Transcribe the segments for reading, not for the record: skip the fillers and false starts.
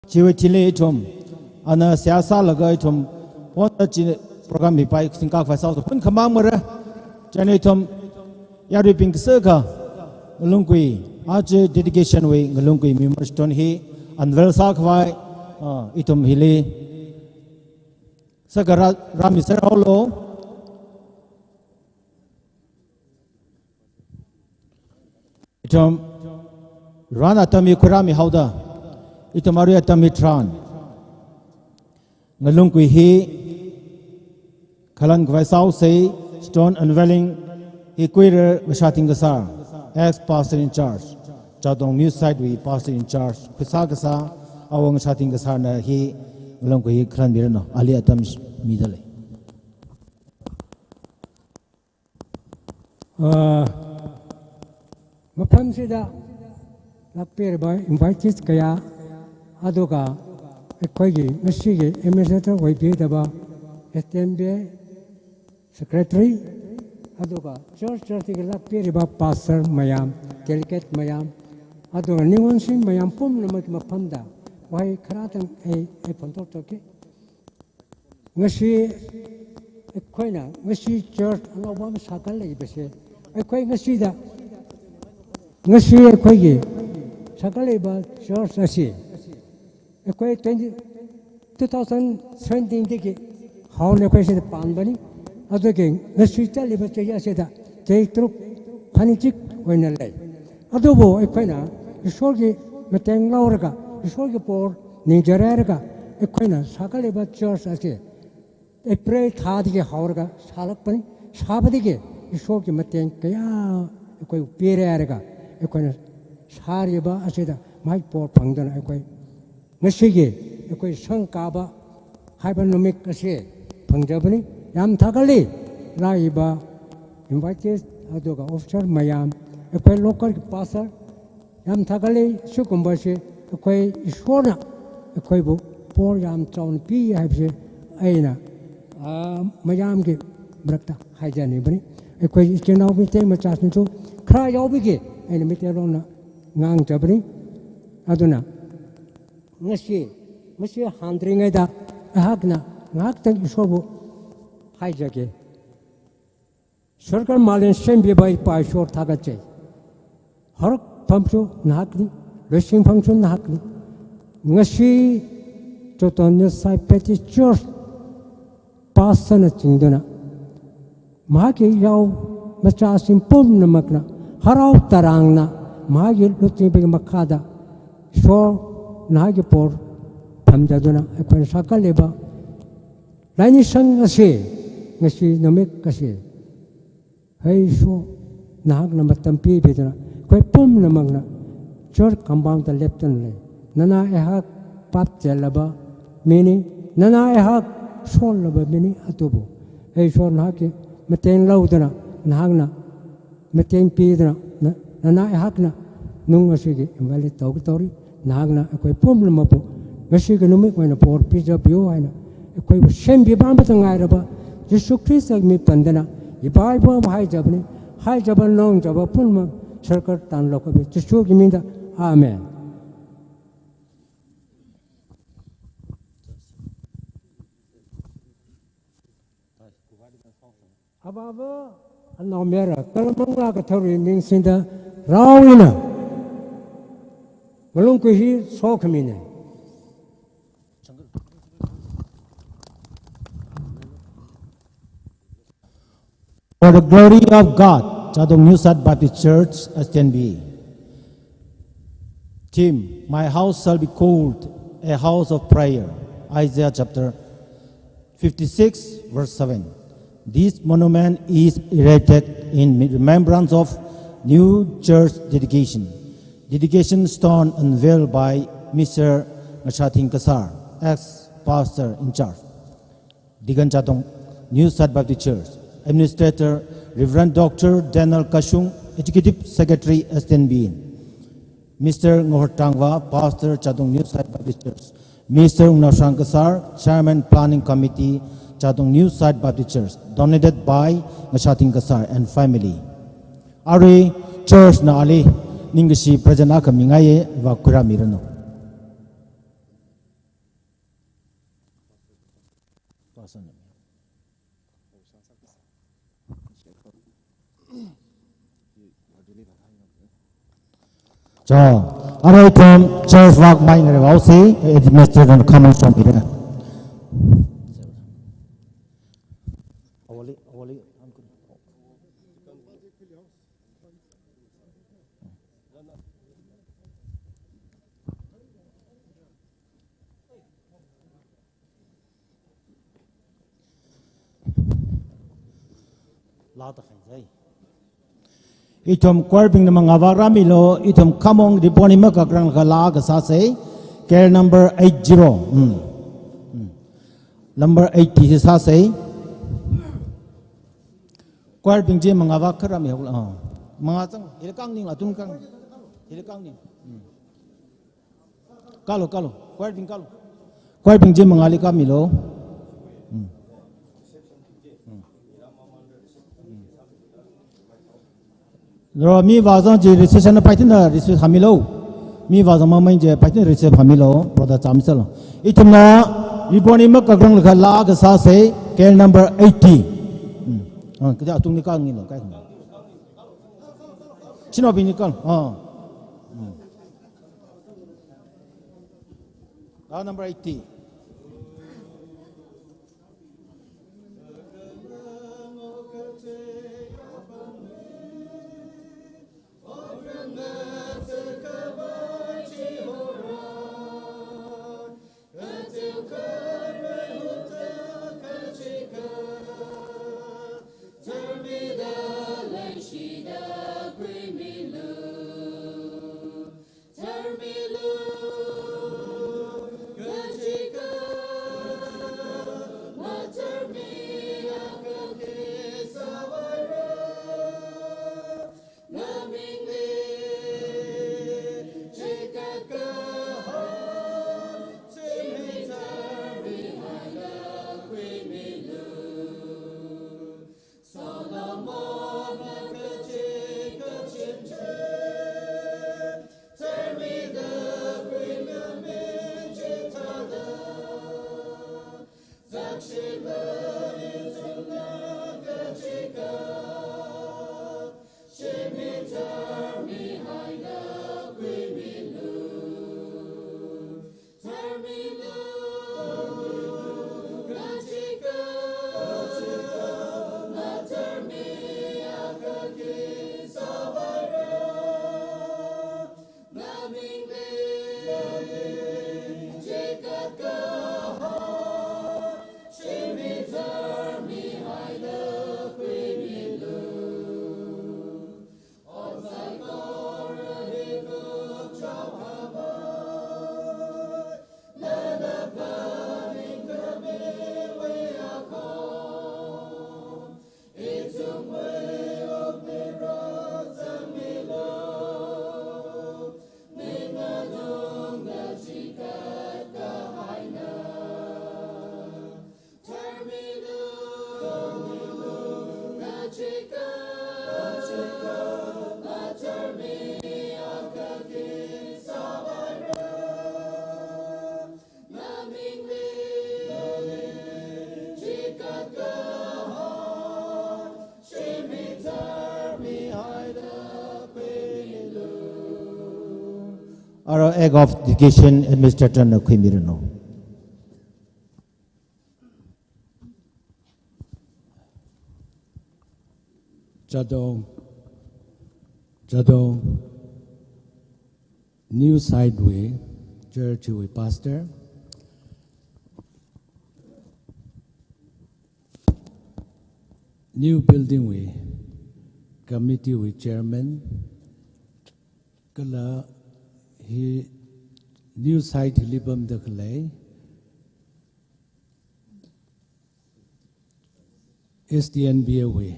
Chiwitili itum, ana siasa laga itum, pon ci program mi pai singkak fa sau pun khamang mara, jani itum yari ping seka, ngelungkui, aje dedication we ngelungkui members ton hi, anvel sak vai, itum hili, segera rami seraulo, itum rana tami kurami hauda. Itu Maria Tamitran ngalungkui hi kalan kwai sau sei stone unveiling equator mashating gasar ex pastor in charge jadong news side we pastor in charge pisa gasa awang mashating gasar na hi ngalungkui hi kran birano ali atam midale mapam sida lakper by invite kaya aduga ekhoigi masiги administrator waibidaba STMB secretary aduga church lakpiriba pastor mayam delegate mayam aduga niwansin mayam pum namak mapamda wai kharatang e pontok toke ngasi ekhoina ngasi church alawam sakal leibase ekhoi ngasi da ngasi ekhoigi sakal leiba church asi ekoi 2017 deki haul ekoi se pan bani adoke ngasi chali ba cheya se da tei truk panichik oina lai adobo ekoi na isorgi meteng lauraga isorgi por ninjararaga ekoi na sakale ba church ase April thadike hauraga salak pani sabadike isorgi meteng kaya ekoi pireraga ekoi na sariba ase da mai por pangdana ekoi ngasiಗೆ ekoi sangkaba haiba nomik ase pangjabani yam thagali laiba invited adoga officer mayam ekoi local pastor yam thagali sukumbase ekoi isona ekoi bu por yam chaun pi haibse aina mayam ge brakta haijani bani ekoi chenau mi te machasnu chu khra yaubige aina miterona ngang jabani aduna ngasi handring da hakna ngak tang isobu haijake sarkar malen sembi bai pai shor thaga chai har phamchu nakni racing function nakni ngasi chotonya sai peti church pasana chingdona magi yau macha simpum namakna harau tarangna magi luti be makada shor 나에게 볼 밤자도나 ekoi sakaleba 라니 상가시 ngasi nomik kasi heiso nahak na matampi bedana koi pum namagna chor kambang ta leptan le nana ehak pap chelaba mini nana ehak sol laba mini atubo heiso nahake meteng laudana nahagna meteng pidana nana ehakna nungasigi invali tautori nagna ekoi pumla mapu ngasi ga numik waina por pizza bio waina ekoi sembi bamba tangai raba Yesu Christ mi pandana ibai ba hai jabni hai jaban nong jaba pulma sarkar tan lokabe Yesu giminda amen ababa anno mera kalmanga ka thori ning sinda rawina malungku hi sokmine For the glory of God, Chadong New Sad Baptist Church, STNB. Team, my house shall be called a house of prayer. Isaiah chapter 56, verse 7. This monument is erected in remembrance of new church dedication. Dedication stone unveiled by Mr. Mashating Kasar, ex-pastor in charge. Digan Chatong, New Sad Baptist Church. Administrator, Reverend Dr. Daniel Kashung, Executive Secretary, STNB. Mr. Ngohortangwa, Pastor, Chatong New Sad Baptist Church. Mr. Unashang Kasar, Chairman, Planning Committee, Chatong New Sad Baptist Church. Donated by Mashating Kasar and family. Ari Church na ali. Ningashi Prajanaka Mingaye Vakura Mirano. 자, 아라이톰 저스락 마이너의 와우시 에드미니스트레이션 커먼 좀 이래. Itom kwarbing na mga varamilo, itom kamong diponi makakrang kalaga sa say, care number 80. Number 80 sa say, kwarbing je mga vakarami, mga tang, hilakang ning atun kang, hilakang ning. Kalo, kwarbing je mga likamilo. Rồi mi vào trong chỉ reception nó phải tin là reception hàm lâu, mi vào trong mà mình chỉ phải tin reception hàm lâu, rồi ta chăm sóc. Ít hôm na, report này mất các răng là lá cái sao sẽ care number 80. Cái đó tung đi cao nghìn rồi cái này. Xin lỗi bình con, đó number 80. Our egg of education administrator na Kwimirano. Jadong, New Sideway, Church with Pastor. New Building with Committee with Chairman. Kala he new site libam the clay. SDNB away.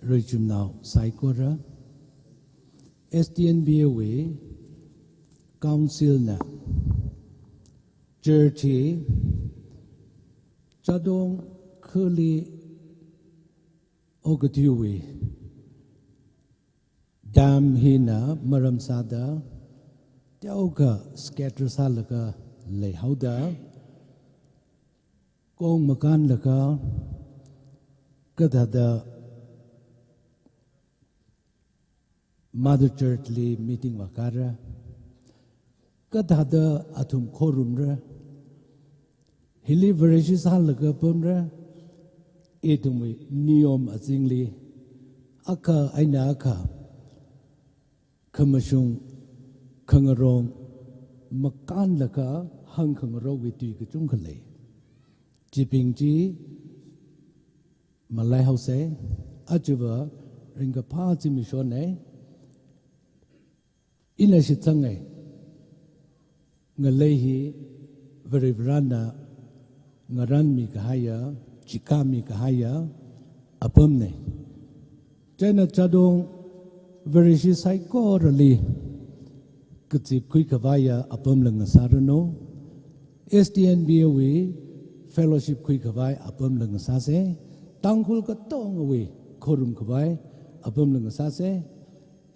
Regime now, Saikora. SDNB away. Council na. Churchy. Jadong Kuli Ogatiwe. Dam hina maram sada. Tauka scatter salaka lehauda. Kong makan laka kadada Mother Church li meeting wakara kadada atum korumra hili verishis halaga pumra etumi niyom azingli aka aina aka kamashung kangarong makan laka hang kangarong witui kachung khalay jiping ji malay hause ajuba ringa pa jimishone ina shitsangai ngalehi verivrana ngaran mi kahaya chika mi kahaya apamne jana chadong verishi psychorally kutsip kui kavaya apam lang sarano SDNBAwe fellowship kui kavai apam lang sase tangkul ka tong awe korum kavai apam lang sase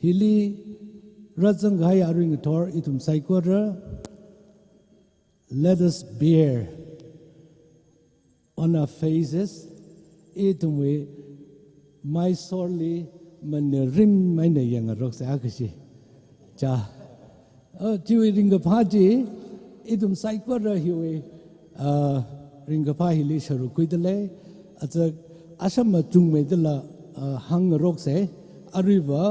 hili razang gaya aring tor itum psychora let us bear on our faces itum we my sorely manerim maine yang rok sa akashi cha jiwi ringa phaji itum psychora hiwe ringa pha hili sharu kuidale acha asam chungme dala hang rok se ariwa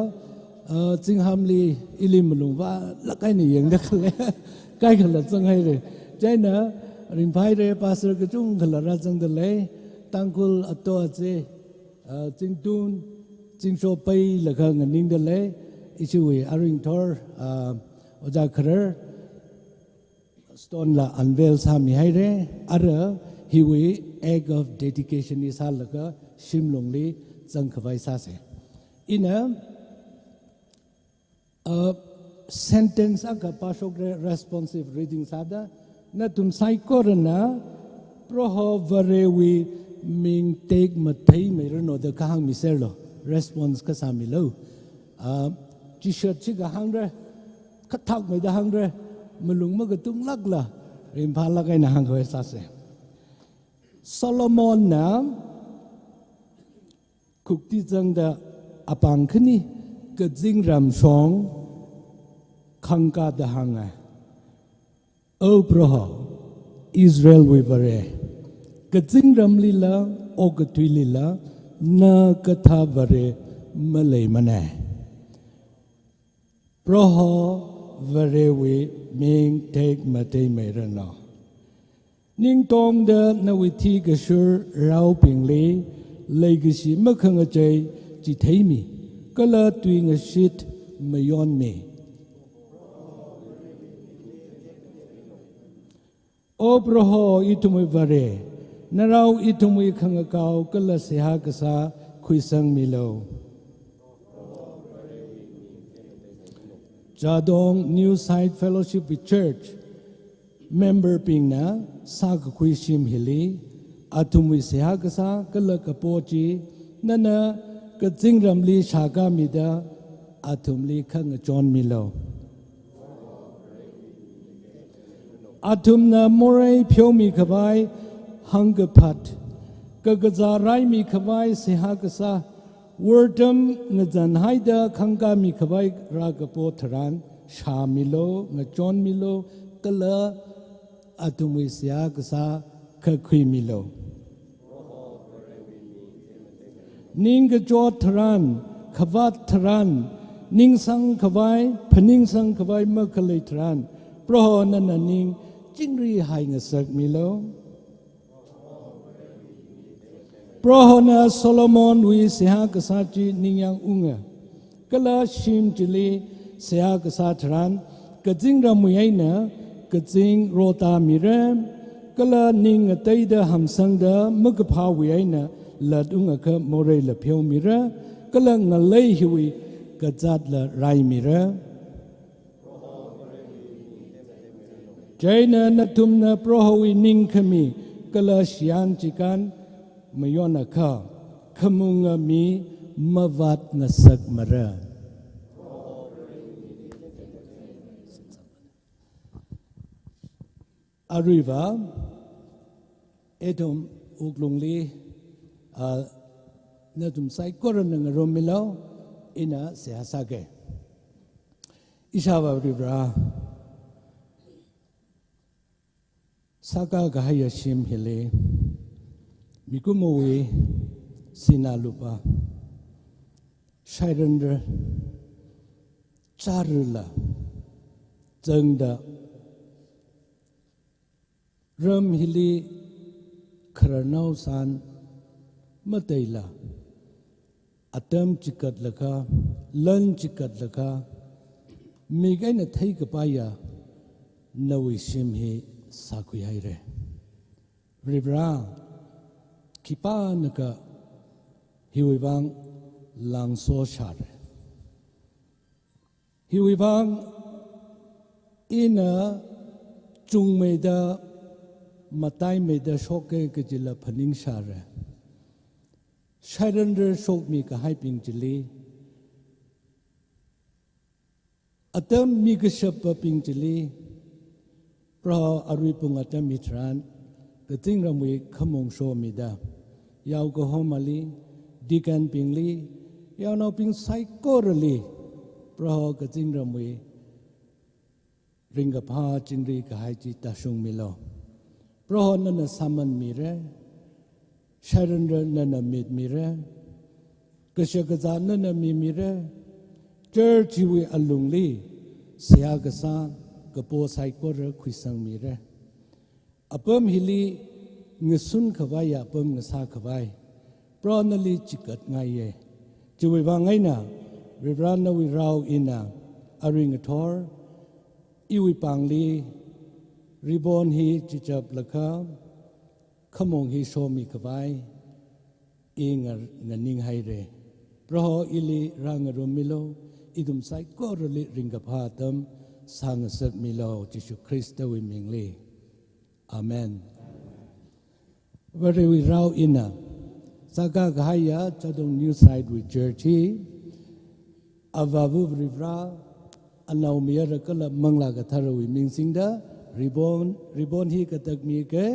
Jinghamli ilimulung wa lakai ni yang dah kale kai kala jangai re jaina rimpai re pasar kejung kala rajang dale tangkul atau aje jingtun jingso pai laka nganing dale isuwe aring tor oja karer stone la unveil sami hai re ara hiwe egg of dedication is halaka shimlongli jangkhawai sa se ina sentence aga pasok responsive reading sada na tum sai korana proho varewi ming take mathai merano da kahang miselo response ka samilo t-shirt chi ga hangre khathak me da hangre mulung ma ga tung lakla rim phala kai na hang ko sa se Solomon na kukti jang da apang khni ka jing ram song khangka da hanga o broho Israel we bare ka jing ram lila o ka tui lila na katha bare malay mane broho bare we ming take matay merano ning tong da na withi ka shur rao pingli legacy makhanga jay ji thaimi kala tuing a shit mayon me o broho itumui vare narau itumui khangakau kala seha kasa khuisang milo Jadong New Side Fellowship with Church member pingna sak khuishim hili atumui seha kasa kala kapochi nana ka jingramli shaga mida atumli khang John Milo atumna morai phyomi khabai hangaphat kagaza rai mi khabai sehakasa wordam ngajan haida khangka mi khabai ragapo tharan sha Milo nga John Milo kala atumui sehakasa khakhui Milo ning jo tharan khavat tharan ning sang khawai phaning sang khawai ma khalai tharan proho nana ning chingri hai nga sak Milo proho na Solomon wi seha kasachi ningyang unga kala shim chili seha kasa tharan kajing ramuyai na kajing rota miram kala ning atai da hamsang da magpha wi na ladunga ka morai la pheu mira kala ngalai hiwi kajat la rai mira jaina natumna prohowi ning khami kala sian chikan mayona kha khamunga mi mavat nasak mara Arriva Edom uglungli nadum sai koran ng romilo ina sehasage. Ishawa ribra saka gahaya shim hele mikumowe sinalupa shairandra charula zengda ram hili karanau san matayla atam chikat laka lan chikat laka migay na thay kapaya nawishim he sakuyay re ribra kipa naka hiwibang langso share hiwibang ina chungmeda matay meda shoke kajila paning share shairandra shok mi kahai ping jili atam mi kashapa ping jili pra arui pung atam mitran kating ramwi khamong sho mi da yaw ko homali dikan pingli yaw no ping psychorally pra kating ramwi ringa pha chingri kahai chi ta shung milo pra nana saman mi re shairandra nana mit mi re kashakaza nana mi re church we alungli siya kasa kapo saiko re khuisang mi re apam hili ngesun khawai apam ngasa khawai pronali chikat ngai ye chiwe ba ngai na ribrana wi rau ina aring thor iwi pangli ribon hi chichap lakha khamong hi shomi khawai ingar nganing hai re pro ili rangarum milo idum sai korali ringaphatam sangasak milo Jesu Christa wi mingli amen very we rau ina saka gaya chadong new side with churchi avavu rivra anau miyara kala mangla ka tharawi mingsingda ribon hi katak mi ke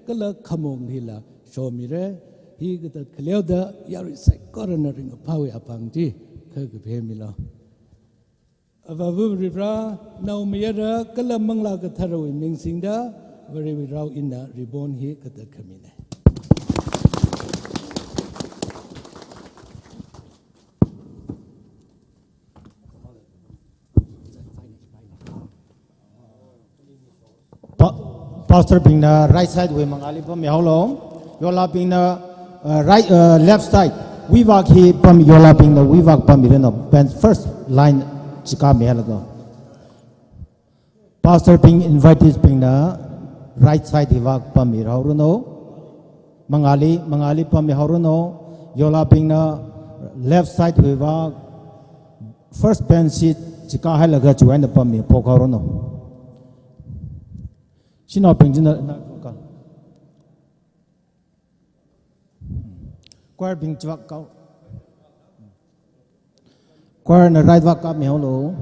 kala khamong hila shomi re hi katat khleuda yari sai korana ringaphawi apangji khag phemilo avavu rivra nau miyara kala mangla ka tharawi mingsingda very we rau ina ribon hi katat khamine Pastor being the right side we mangali pam yaulong yola being the right left side we walk here pam yola being the we walk pam mireno when first line chika mehalago pastor being invited being the right side he walk pam mirauruno mangali pam yahuruno yola being the left side we walk first bench seat chika halaga join the pam pokaruno Sino pingin na choir ping chwak kau choir na right wak ka mi holo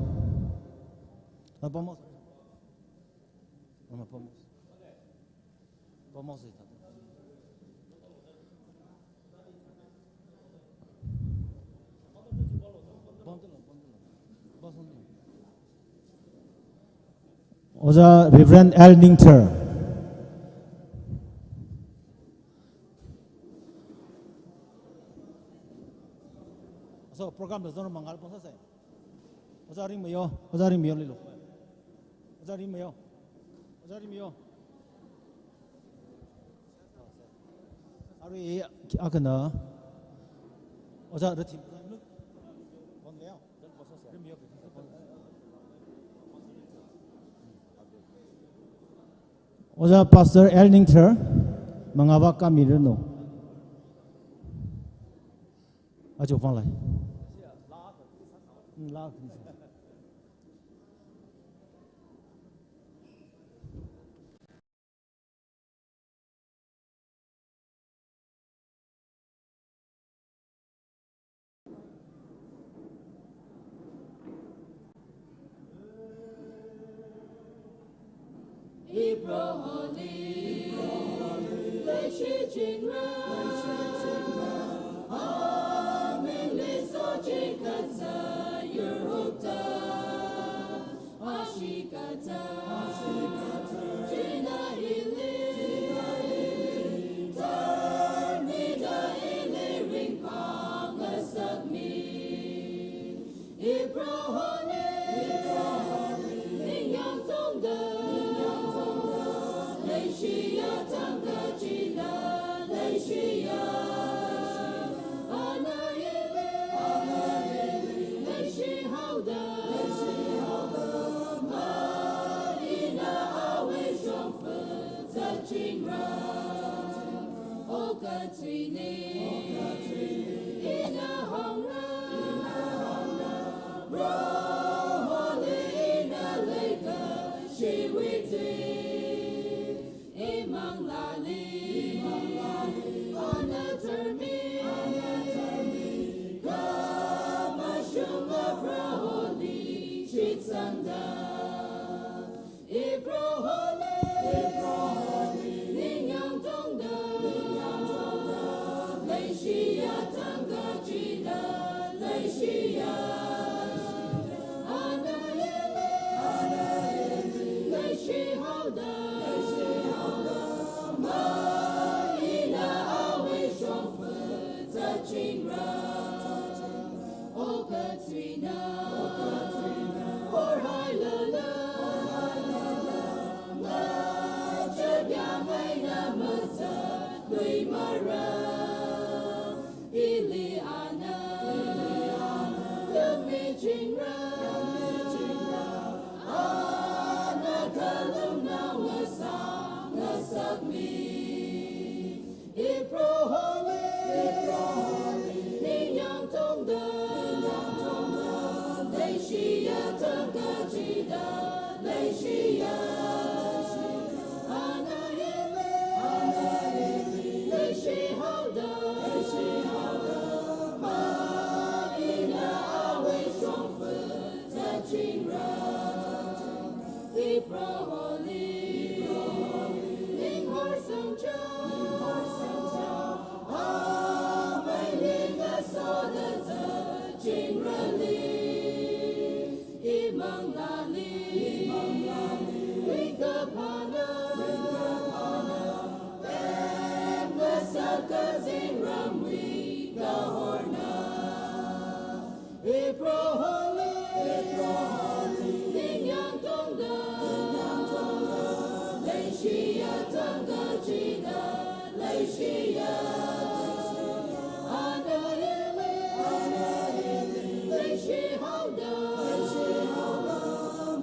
pomos Oza Reverend L. Ningter. So program does not mangal po sa. Oza ring mayo lilo. Oza ring mayo. Ari akana. Oza retim. Oza Pastor L. Ningter, mangawak kami reno. Ajo fang lai. Hebrew holy. 雷是金人，阿门雷索吉卡萨尤达，阿西卡萨，吉那伊利，达米达伊利ring pang asak mi, Ibrahoni, Ninyang tongda, Leishia tanga jila, Leishia, Anayeli, Leishi hauda, Marina awe shongfu, Zajingra, Oka Twini, Ina Hongra, Roholi Ina Leka, Shiwiti, Imang Lali, Anatermi, Kamashunga Braholi, Chitsanda, Ibraholi, Ninyang Tongda, Leishia Tanga Jida, Leishia, Anayeli, Leishi Hauda, Maina Awe Shongfu, Zajingra, Oka Twina, Orhai Lala, Maina Maza, Luimara, Iliana, Yumi Jingra, Ana Kalumna Wasa, Nasagmi, Ibraholi, Ninyang Tongda, Leishia Tanga Jida, Leishia, Anayeli, Leishi hauda, Maina awe shongfu, Zajingra, Ibraholi, Ninghor Sangja, Amailinga Soda Zajingra Li, Imang Lali, Ringapana, Sakazin Ramwi Gahorna, Ibraholi, Ninyang Tongda, Leishia Tanga Jida, Leishia, Anayeli, Leishi Hauda,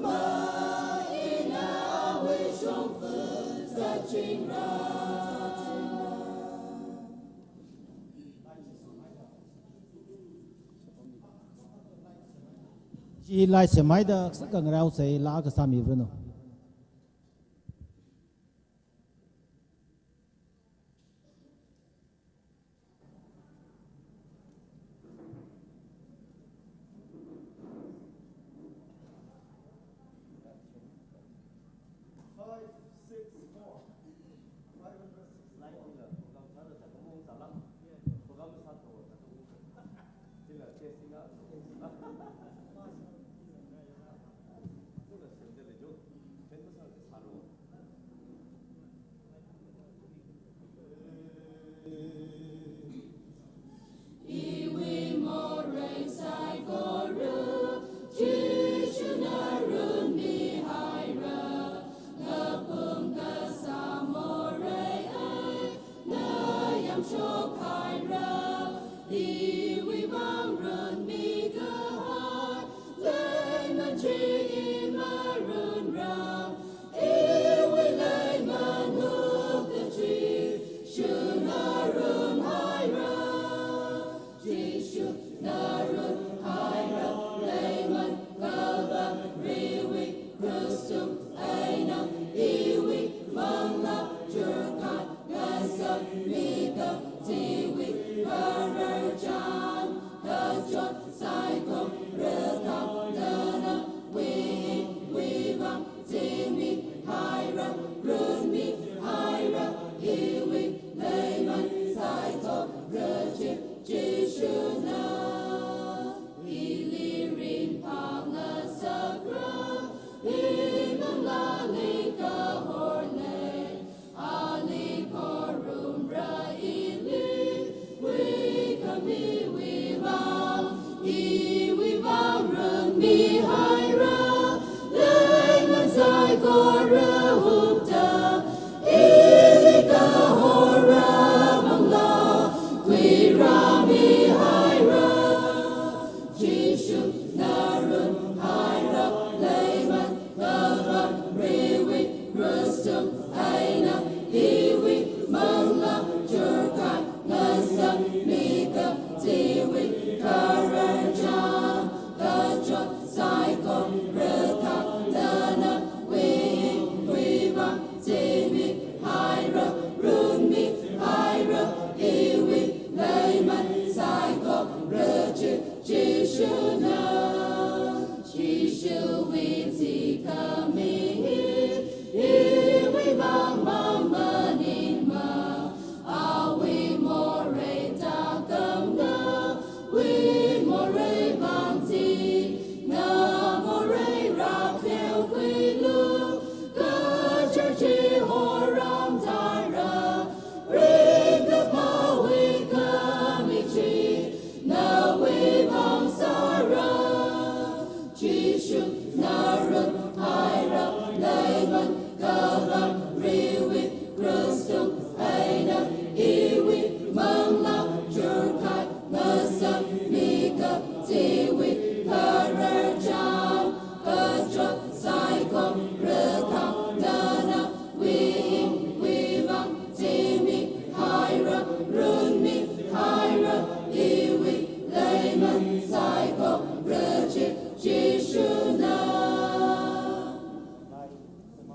Maina Awe Shongfu, Zajingra. Chỉ lại sẽ máy được sức gần rau sẽ lá cái sami rồi nó.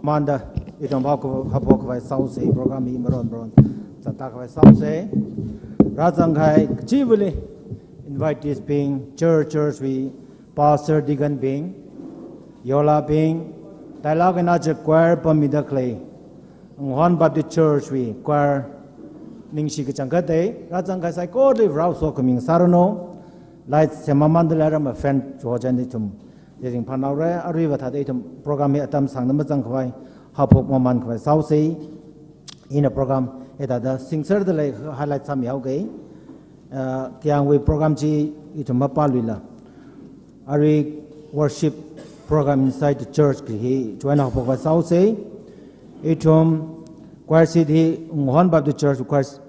Manda itong hapok vai sauce program I maron zatak vai sauce razanghai chivuli invite this being church we pastor digan being yola being dialogue na je choir pamida clay ngwan baptist church we choir ningshi ke changate razanghai sai ko de rau so coming sarano light semamandala ram fan jojan itum Yering Panaure, Arriva Tatum program atam sang number Zankwai, Hapok Moman Kwai Sausi in a program at the singer the lake highlight some yauge. Kiang we program G itumapalula. Ari worship program inside the church, he joined Hapok Sausi. Itum choir city, one by the church, of course,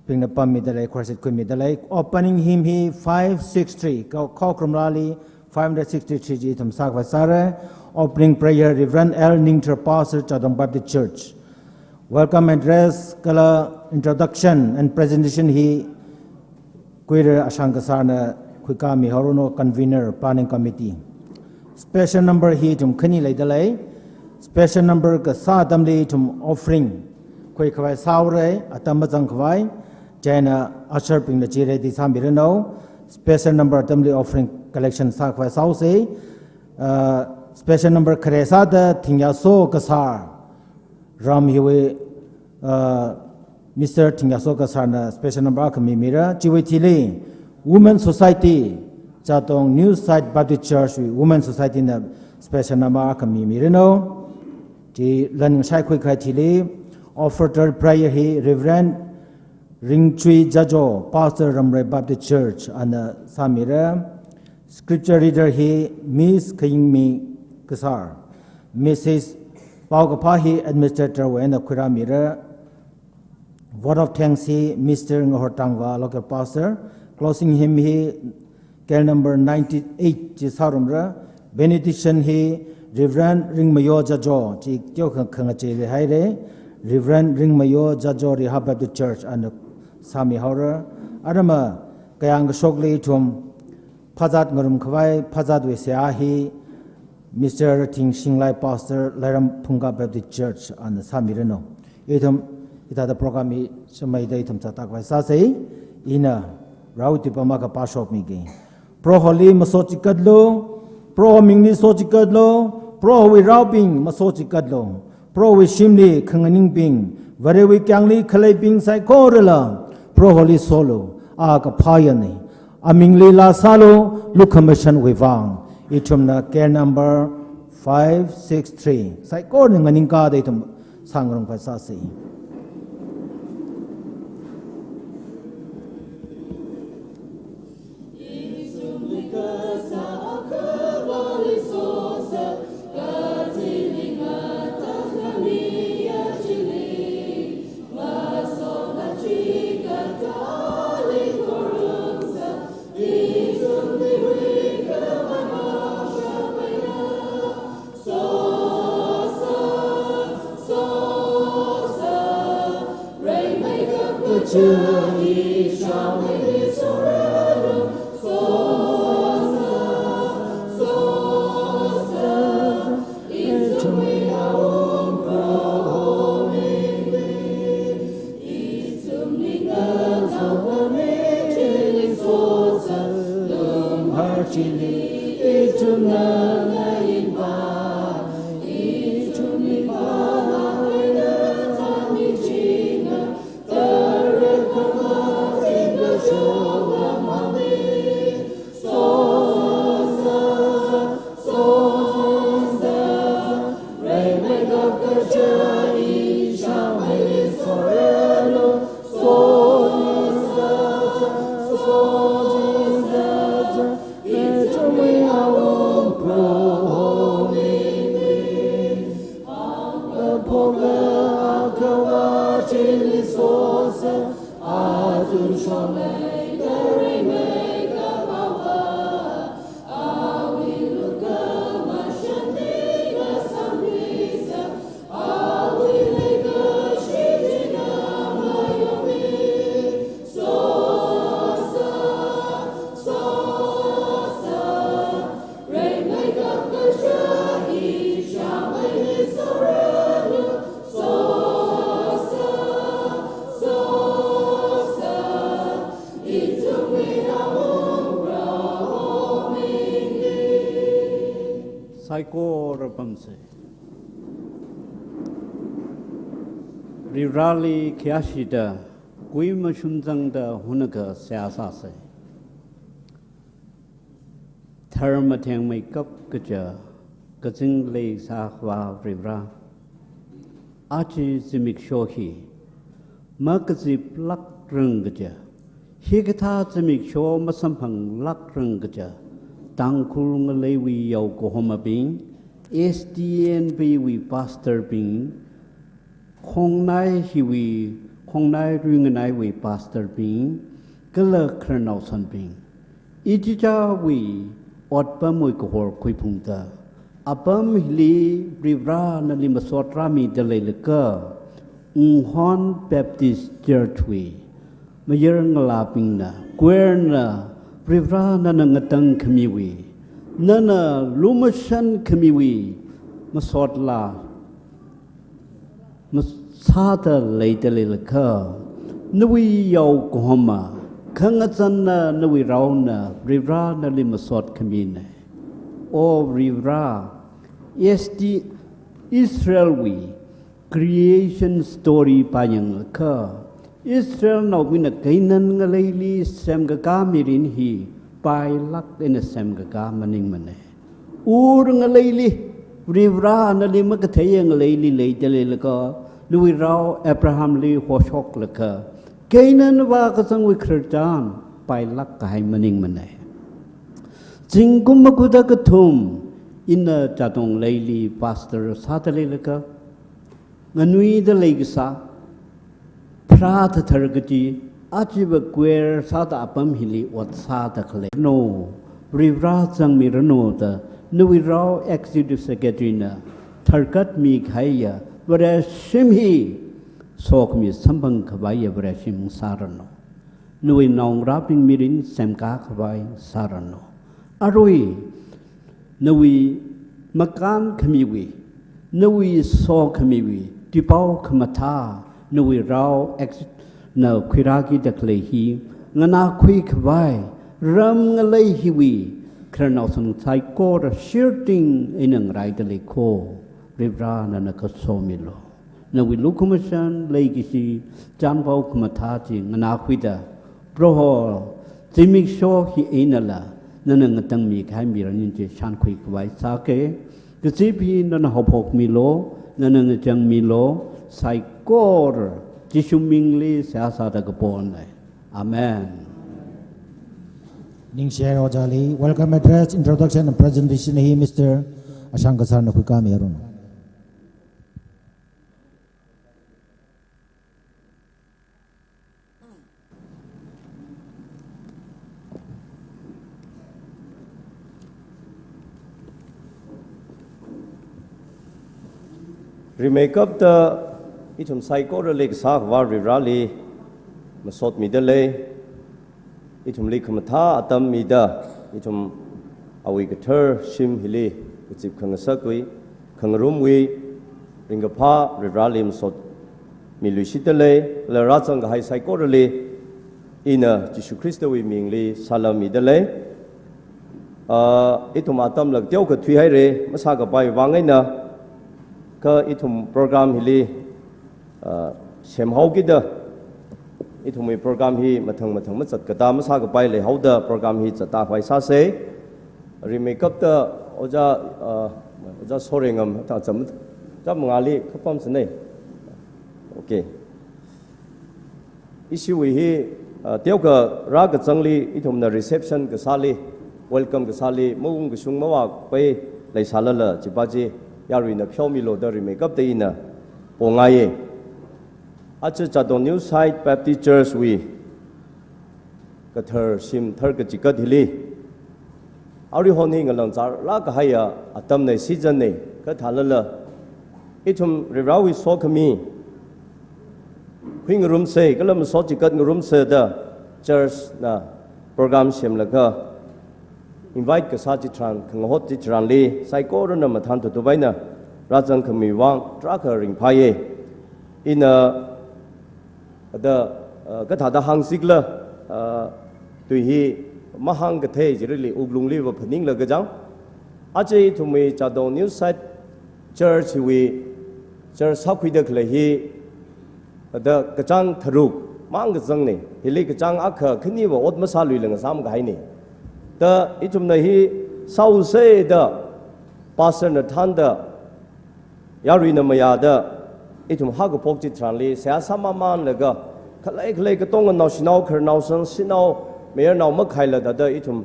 being the Pam Midale, choir city Midale, opening him he 563, Kokram Rally. 563 G from Sakvasare, opening prayer, Reverend L. Ningter, Pastor, Chadong Baptist Church. Welcome address, color introduction and presentation. He Queer Ashankasana, Kwikami Haruno, convener, planning committee. Special number he to Kani Laidalay, special number Kasadamli to offering, Kwikawai Saure, Atamazankwai, Jana Asherping the Jire di Sambirino, special number Tamli offering. Collection Sakwa Sauce, special number Kresada, Tingaso Kasar, Ram Hiwe, Mr. Tingaso Kasar, special number Akamimira, Chiwitili, Women's Society, Chatong New Site Baptist Church, Women's Society in the special number Akamimirino, the Learning Shai Kwikatili, offered prayer he, Reverend Ringchui Jajo, Pastor Ramre Baptist Church, and Samira. Scripture reader he Miss Kingmi Kasar, Mrs. Paugapahi Administrator Wena Kuramira, Word of Thanks he Mr. Ngohortangwa Local Pastor, closing him he care number 98 Jisarumra, benediction he Reverend Ringmayo Jajo, Jikyo Kangache Haire, Reverend Ringmayo Jajo Rehab the Church and Sami Horror, Adama Kayang Shogli Tum. Pazat Ngurum Kwai, Pazat Weseahi, Mr. Ting Shinglai Pastor, Laram Punga Baptist Church, and Samirino. Itum, it had a program, Shamay Datum Tatakwa Sase, Ina, Rauti Pamaka Pashop Migi. Pro Holy Masochi Kadlo, Pro Mingli Sochi Kadlo, Pro we Rauping Masochi Kadlo, Pro we Shimli Kanganing Bing, Very we Kangli Kalay Bing Saikorela, Pro Holy Solo, Aka Payani. Amingli la salo lukamashan wivang itumna care number 563 sai ko nganing ka de tum sangrong pa sa si So Saiko Rapamse Rirali Kiashida Guima Shunzangda Hunaga Siasase Thermatang makeup gaja Gazing Lake Sahwa Rivra Achi Zimik Shohi Magazip Lak Rungaja Higata Zimik Show Masampang Lak Rungaja Tangkul ngalewi yau kohoma bing SDN wi pastor bing Kongnai hiwi Kongnai ringanai wi pastor bing Gala kernau san bing Ijija wi Otpa mui kohor kui pungta Apam hili rivra na lima sotrami daleleka Unghon Baptist Church wi Mayer ngalaping na Kwerna Rivra na nangatang kamiwi, nana lumashan kamiwi, masotla, masata leitalilaka, nawi yau kohoma, kangatana nawi rauna, rivra na limasot kamine. O rivra, esti Israel wi, creation story payang laka. Israel now win a Canaan Galili Sam Gagamirin he by luck in a Sam Gagamaning Mane. Urung a lady, Rivra Nalimakatayang lady later laka, Louis Rao, Abraham Lee, Hoshok laka. Canaan Vakasang with Kurtan by luck Haimaning Mane. Zingumakuda Katum in a Jatong lady, Pastor Satale laka. Nanui the Legasa. Prat Targati, Achiva Queer Sata Apam Hili, what Sata Clay. No, Rivra Sang Miranota, Nuirao Executive Secretary, Tarkat mi Kaya, whereas Shimhi, Sok mi Sambang Kavaya, Brashim Sarano. Nui Nong Rapping Mirin, Samka Kavai, Sarano. Arui, Nui Makan Kamiwi, Nui So Kamiwi, Dipao Kamata. Nui rao ex no kwiragi daklehi ngana quick vai ram ngalei hiwi kernausan sai ko ra shirting inang raidale ko rivra na nakasomilo Nui lukumashan leigisi janbau kumatati ngana kwida proho timik sho hi enala nanangatang mi kai miranin je shan quick vai sake gesipi nana hopok milo nanangatang milo sai Kor Jishumingli Sasada Gapon. Amen. Ning share Ojali, welcome address, introduction and presentation here, Mr. Ashangasar Nakukami Arun. Remake up the Itum Psycho Lake Sak Var Rally มาสดมีเดเลยอิทุมลีขมท้าอัตมมีเดอิทุมเอาวิกเธอร์ชิมฮิลีกจิบขังสักวิขังรุมวิริงกพ้าริราลิมสดมีลุยชิตเลยและรัจังกหายไซโครลีอินะจิสุคริสต์วิมิงลีซาลามีเดเลยอิทุมอัตมหลักเดียวกับทวีให้เรมาสากไปวางไงนะก็อิทุมโปรแกรมฮิลีเชมเฮากิดอิทุมีโปรแกรมฮีมาทั้งมาจัดกระตามมาสากไปเลยเฮาเดอโปรแกรมฮีจัดตาไฟซาเซรีเมคับเดอโอจะโซเรงมถ้าจำงาลีขับปั๊มสนี่โอเคอิชิวิฮีเที่ยวกับรักจังลีอิทุมในรีเซพชันกับซาลีเวลคัมกับซาลีมุ่งกับชุงมาว่าไปเลยซาลละจิบาจียารีนับเช่ามีโลดรีเมคับเตีนะปงไงอาจจะจัดตรงนิวไซด์แบปติสต์เชิร์ชวีก็เธอชิมเธอก็จิกดิลีเอาดิฮอนี่กันหลังจากรักให้อาตมในซีซันนี้ก็ทานละอีทุมเรียวิโซขมีพิงรุมเซก็เริ่มโซจิกดรุมเซเดอเชิร์ชนะโปรแกรมชิมแล้วก็อินไวท์กับซาจิตรันขังหดจิตรันลีไซโก้รุ่นนั้นมาทานตัวไปนะรัจังขมีว่างทรัคเกอร์ริงพายอินก็ถ้าหางสิกละตัวฮีมาหางก็เทจิริลีอุกลุงลีว่าพนิ่งเลยก็จังอาจจะทุ่มจะโดนนิวไซด์เชิร์ชวีเชิร์ชสักคุยเด็กเลยฮีก็จังทะลุมังก็จังนี่ฮิลีก็จังอักขึ้นนี่ว่าอดมาซาลุยเลยก็สามก็ให้นี่แต่อีทุ่มในฮีเศร้าเสียเด้อภาษาในทันเด้อยารีนามายาเด้ออีทุมฮักพกจิตรันลีเสียสามันเลยก็ขลัยก็ต้องกันนาวสินาวขนาวสันสินาวเมียนาวไม่ใครเลยแต่เด้ออีทุม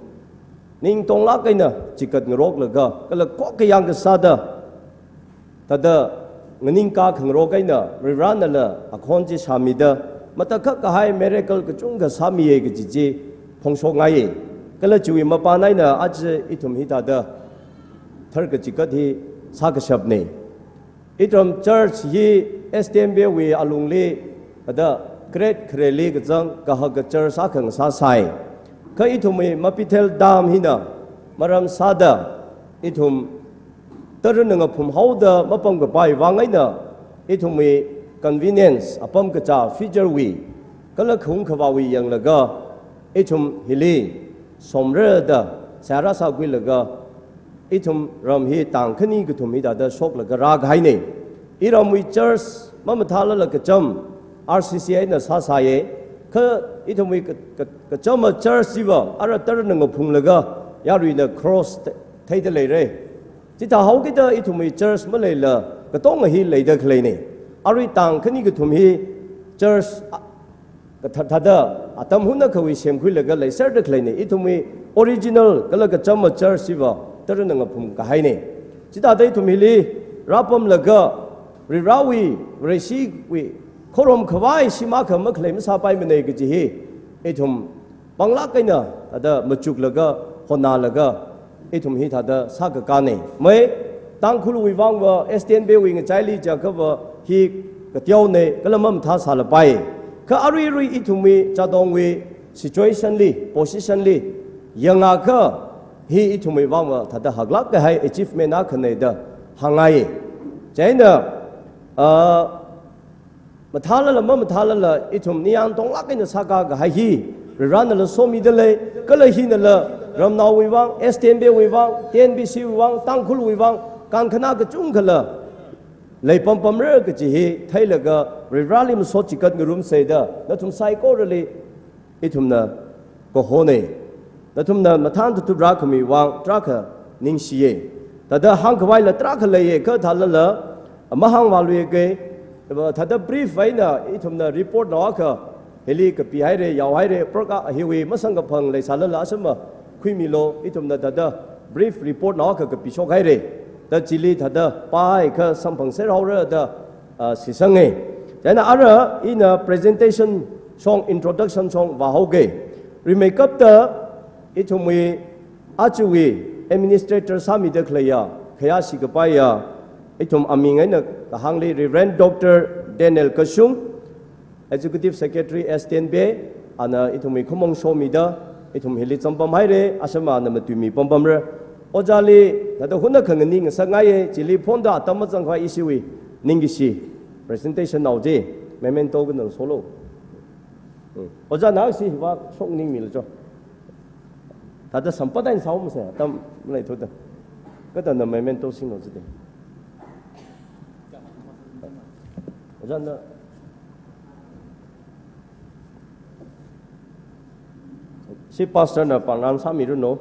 นิ่งตรงลักไงเนอะจิกัดงรกเลยก็เลยก็กยังก็ซาเด้อแต่เด้อเงินนิ่งกาขงรกไงเนอะริรันนั่นแหละอคอนจิสามีเด้อมาตะคักก็ให้เมริกลก็จุงก็สามีเองก็จีพงโชงไงก็เลยจุยมาปานไหนเนอะอาจจะอีทุมฮิตาเด้อเธอก็จิกัดที่สักชับนี่อีตรมเชิร์ชฮีเอสเต็มเบวีอาลุงลีเดอเกรดเครลีกจังก็ฮักเชิร์สักขังซาไซก็อีทุมมาพิเทลดามหินะมารำซาดาอีทุมตระหนึ่งพุ่มฮาวเดอมาปั๊มกับไปวางไงนะอีทุม convenience อาปั๊มกับจ่าฟีเจอร์วีก็เลยคุ้มขวาวีอย่างละก็อีทุมฮิลีสมเรดาสาระสากุลละก็อีทุมรำฮีต่างขึ้นนี่ก็ทุมฮีดาเดอชกละก็รากให้เนี่ยอีรำวิเชอร์สมาทาละก็จำ RCCI น่ะสาสายคืออีทุมวิก็จำมาเชอร์สิวะอะไรตระหนึ่งพุ่งละก็ยารีน่ะ cross ไทยเลยเลยจิตาเขาคิดว่าอีทุมวิเชอร์สมาเลยละก็ต้องฮีเลยเด็กเลยเนี่ยอะไรต่างขึ้นนี่ก็ทุมฮีเชอร์สก็ทัดเดออาตมหุ่นนักวิเชียมคุยละก็เลยเสด็จเลยเนี่ยอีทุมวิ original ก็เลยก็จำมาเชอร์สิวะตระหนึ่งพุ่งก็ให้เนี่ยจิตาได้ทุมฮีลีรับผมละก็ริราวีเรชิวีขรมขวายชิมาขมักเลยไม่ทราบไปมันเองก็จีฮีไอ้ทุ่มบังลักกันเนอะแต่เดมาจุกละก็คนนาละก็ไอ้ทุ่มฮีถ้าเดสักการเนี่ยไม่ตั้งคุลุวิวังว่าเอสเทนเบวิงใจลีจะก็ว่าฮีก็เที่ยวเนี่ยก็เลยมั่มท้าสารไปก็อารีรีไอ้ทุ่มมีจะต้องวี situation ลี position ลียังไงก็ฮีไอ้ทุ่มมีวังว่าถ้าเดหักลักก็ให้ achievement นักเนี่ยเดหังไงใจเนอะมาทาละมาทาละอีทุมนี่ยังต้องลักกันจะสักก็ให้ฮีรันละโซมีเดเลยก็เลยฮีนั่นละรำนาวิวัง STMB วิวัง TNBC วิวังตั้งคุลวิวังการคณะก็จุ่งกันละเลยปั๊มเรื่องก็จีฮีไทยละก็ริราลิมโซจิกัดงรุมเสดแล้วทุมไซโก้เลยอีทุมน่ะก็โหนี่แล้วทุมน่ะมาทานทุบรักมีวังตรักนิ่งชีแต่เดาหังกไว้ละตรักเลยก็ทานละมาหังวาลุยเกถ้าเดาบรีฟไว้นะอีทุมน่ะรีพอร์ตน้อก็เฮลีกับปีให้เรยาวให้เรโปรกะฮิวีมาสังกับพังเลยสารละสมะคุยมิโลอีทุมน่ะถ้าเดาบรีฟรีพอร์ตน้อก็กับปีชกให้เรแต่จิลีถ้าเดาป้ายก็สัมพังเสร็จเอาเรื่องเดาสิสังเงแต่น่ะอะไรอีน่ะ presentation ช่อง introduction ช่องว่าเขาเกรีเมกับเดาอีทุมวีอาจูวี administrator สามีเด็กเลยขยะสิกับไปไอ้ทุมอามิงไงนะก็ฮังลีเรนด็อกเตอร์เดนิเอลกชุง Executive Secretary STNB ana itumi khomong shomida itum hili champam haire asama na matumi pampamre ojali na to huna khangni nga sangai chili phonda tamma changkhwa isiwi ningisi presentation nauje memento gun solo oja na si wa sok ning mil jo tada sampada in saum se tam lai thoda kada na memento sing no jide oja na si pastor na pangan sa miru no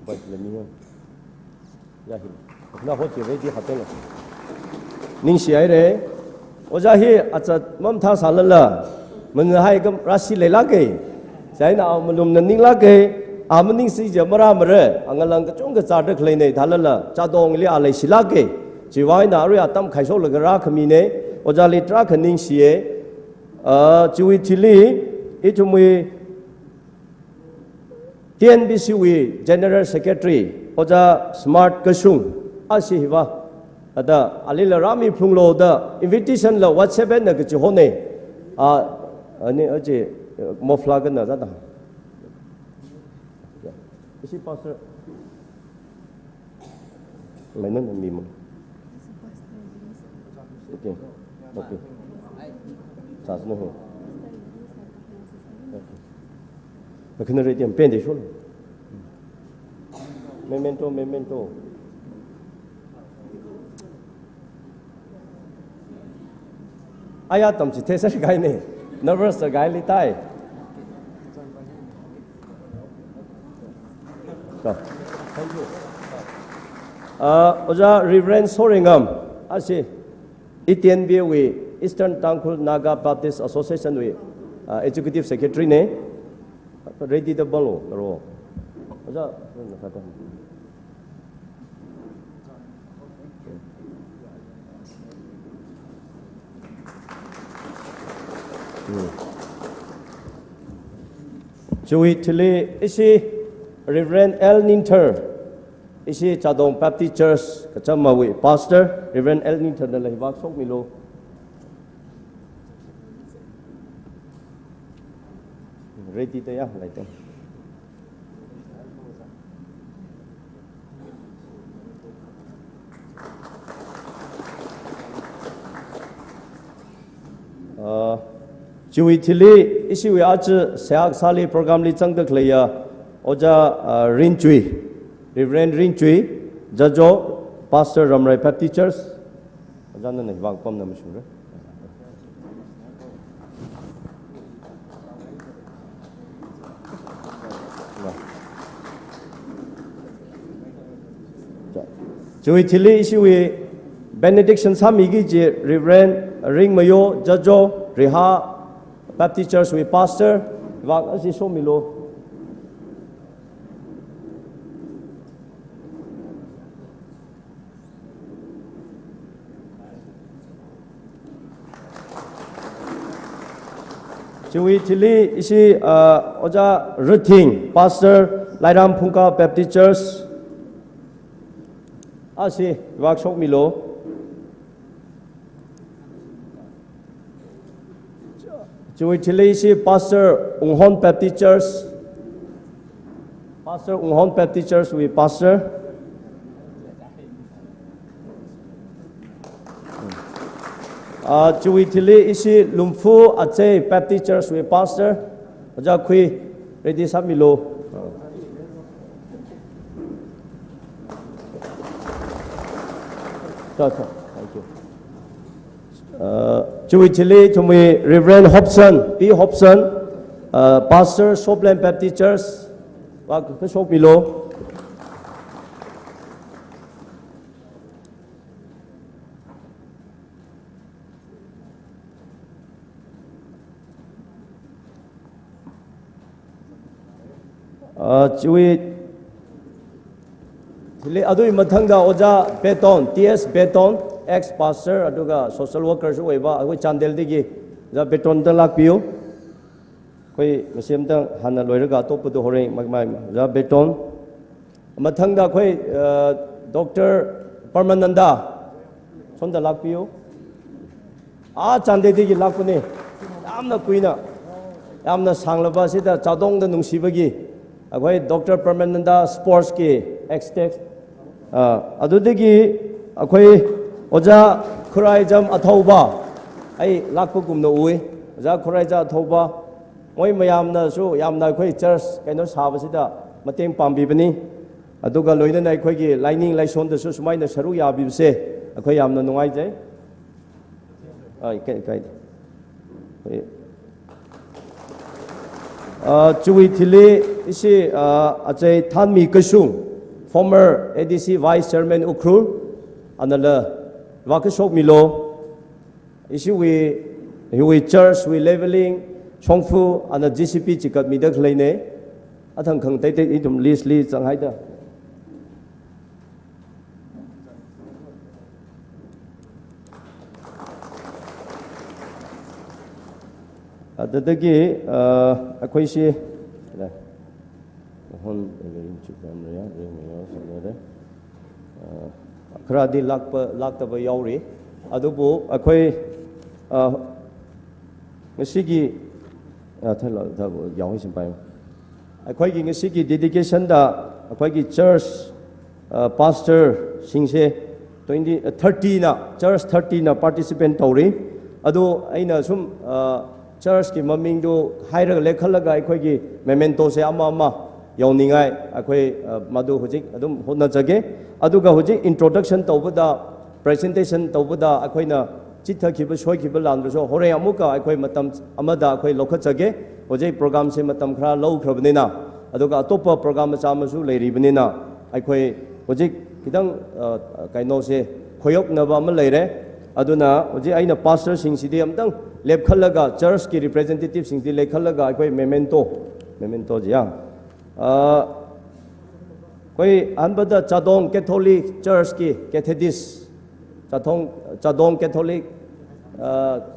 ba le mi ya hi na ho chi re di haten ning si ai re oja hi acha mam tha salala mình hai cái rasi lấy lá cái sai nào mình lùm ning lá cái mình ning si giờ mara mare ang lang cái chung cái cha được lấy này thà là cha dong li alai si lá cái chỉ vay nào rồi tâm khai số là cái ra khami này oja li tra cái ning si chui chili ít chúng mình TNBCW General Secretary oja Smart Kasung asi hiwa ada alila rami phunglo da invitation la WhatsApp na cái chỗ này anh ở chị một flag nữa rất là isi pastor mấy nó mềm không ok ok sao nó không cái này là điểm bên đấy số memento ai tâm chỉ thế sao cái này nervous guy li tai so thank you oja Reverend Soringam asi ETNB we Eastern Tangkhul Naga Baptist Association we executive secretary ne ready the balo ro oja Chui Tili isi Reverend El Ninter isi Chadong Baptist Church kachamawi pastor Reverend El Ninter na lahibak sok milo ready to ya like Chui Tili isi we aje seak sali program li chang dak leya oja Rin Chui Reverend Rin Chui Jajo Pastor Ramrai Baptist Church oja na wang pom na mishur Chui Tili isi we benediction samigi je Reverend Ring Mayo Jajo Reha Baptist Church we pastor wang asi so milo Chui Tili isi oja Ruthing pastor Lairam Phungka Baptist Church asi wang sok milo Chui Tili si Pastor Unghon Baptist Church, Pastor Unghon Baptist Church we pastor. Chui Tili isi Lumfu Aceh Baptist Church we pastor. Aja kui ready samilo. Thank you. Chui Tili to me Reverend Hobson, P. Hobson, Pastor Shopland Baptist Church, wag shop below. Chui Tili adui mathangda oja Beton, TS Beton, ex-pastor aduga social workers oiba agoi chandel digi ja beton ta lakpiu koi masem ta hana loiraga top du hore magmai ja beton mathangda koi Dr. Parmananda sonda lakpiu a chande digi lakune yamna kuina yamna sanglaba sida chadong da nungsibagi akhoi Dr. Permananda Sports ki Extex adudagi akhoi oja khuraijam athauba ai lakpa kumna ui oja khuraija athauba moi mayamna su yamna akhoi church kaino sabasida mateng pambibani aduga loina na akhoi gi lining laison da su sumaina saru yabibse akhoi yamna nungai jai ai kai Chui Thili isi achai Thanmi Kasung, former ADC Vice Chairman Ukrul, anala Wakashok Milo, isi we church we leveling Chongfu and GCP chikat midak leine, atang kang tay itum list changhai da. Adadagi akhoi si hon chukramya rengyo sanade khradi laktaba yauri adubu akhoi ngasigi thalo thabo yawi simpai akhoi gi ngasigi dedication da akhoi gi church pastor singse 30 na church 30 na participant tauri adu aina sum church ki maming do haira lekhalaga akhoi gi memento se ama yauningai akhoi madu hojik adum honna jage aduga hojik introduction tawbada presentation tawbada akhoi na chitha khiba soi khiba landro so hore amuka akhoi matam amada akhoi lokha jage hojik program se matam khara low khrabnina aduga atopa program cha masu leiribnina akhoi hojik kidang kaino se khoyok naba ma leire aduna hojik aina pastor sing sidi amtang lep khalaga church ki representative sing di le khalaga akhoi memento ja koi anbada Chadong Catholic Church ki Catechist Chadong Catholic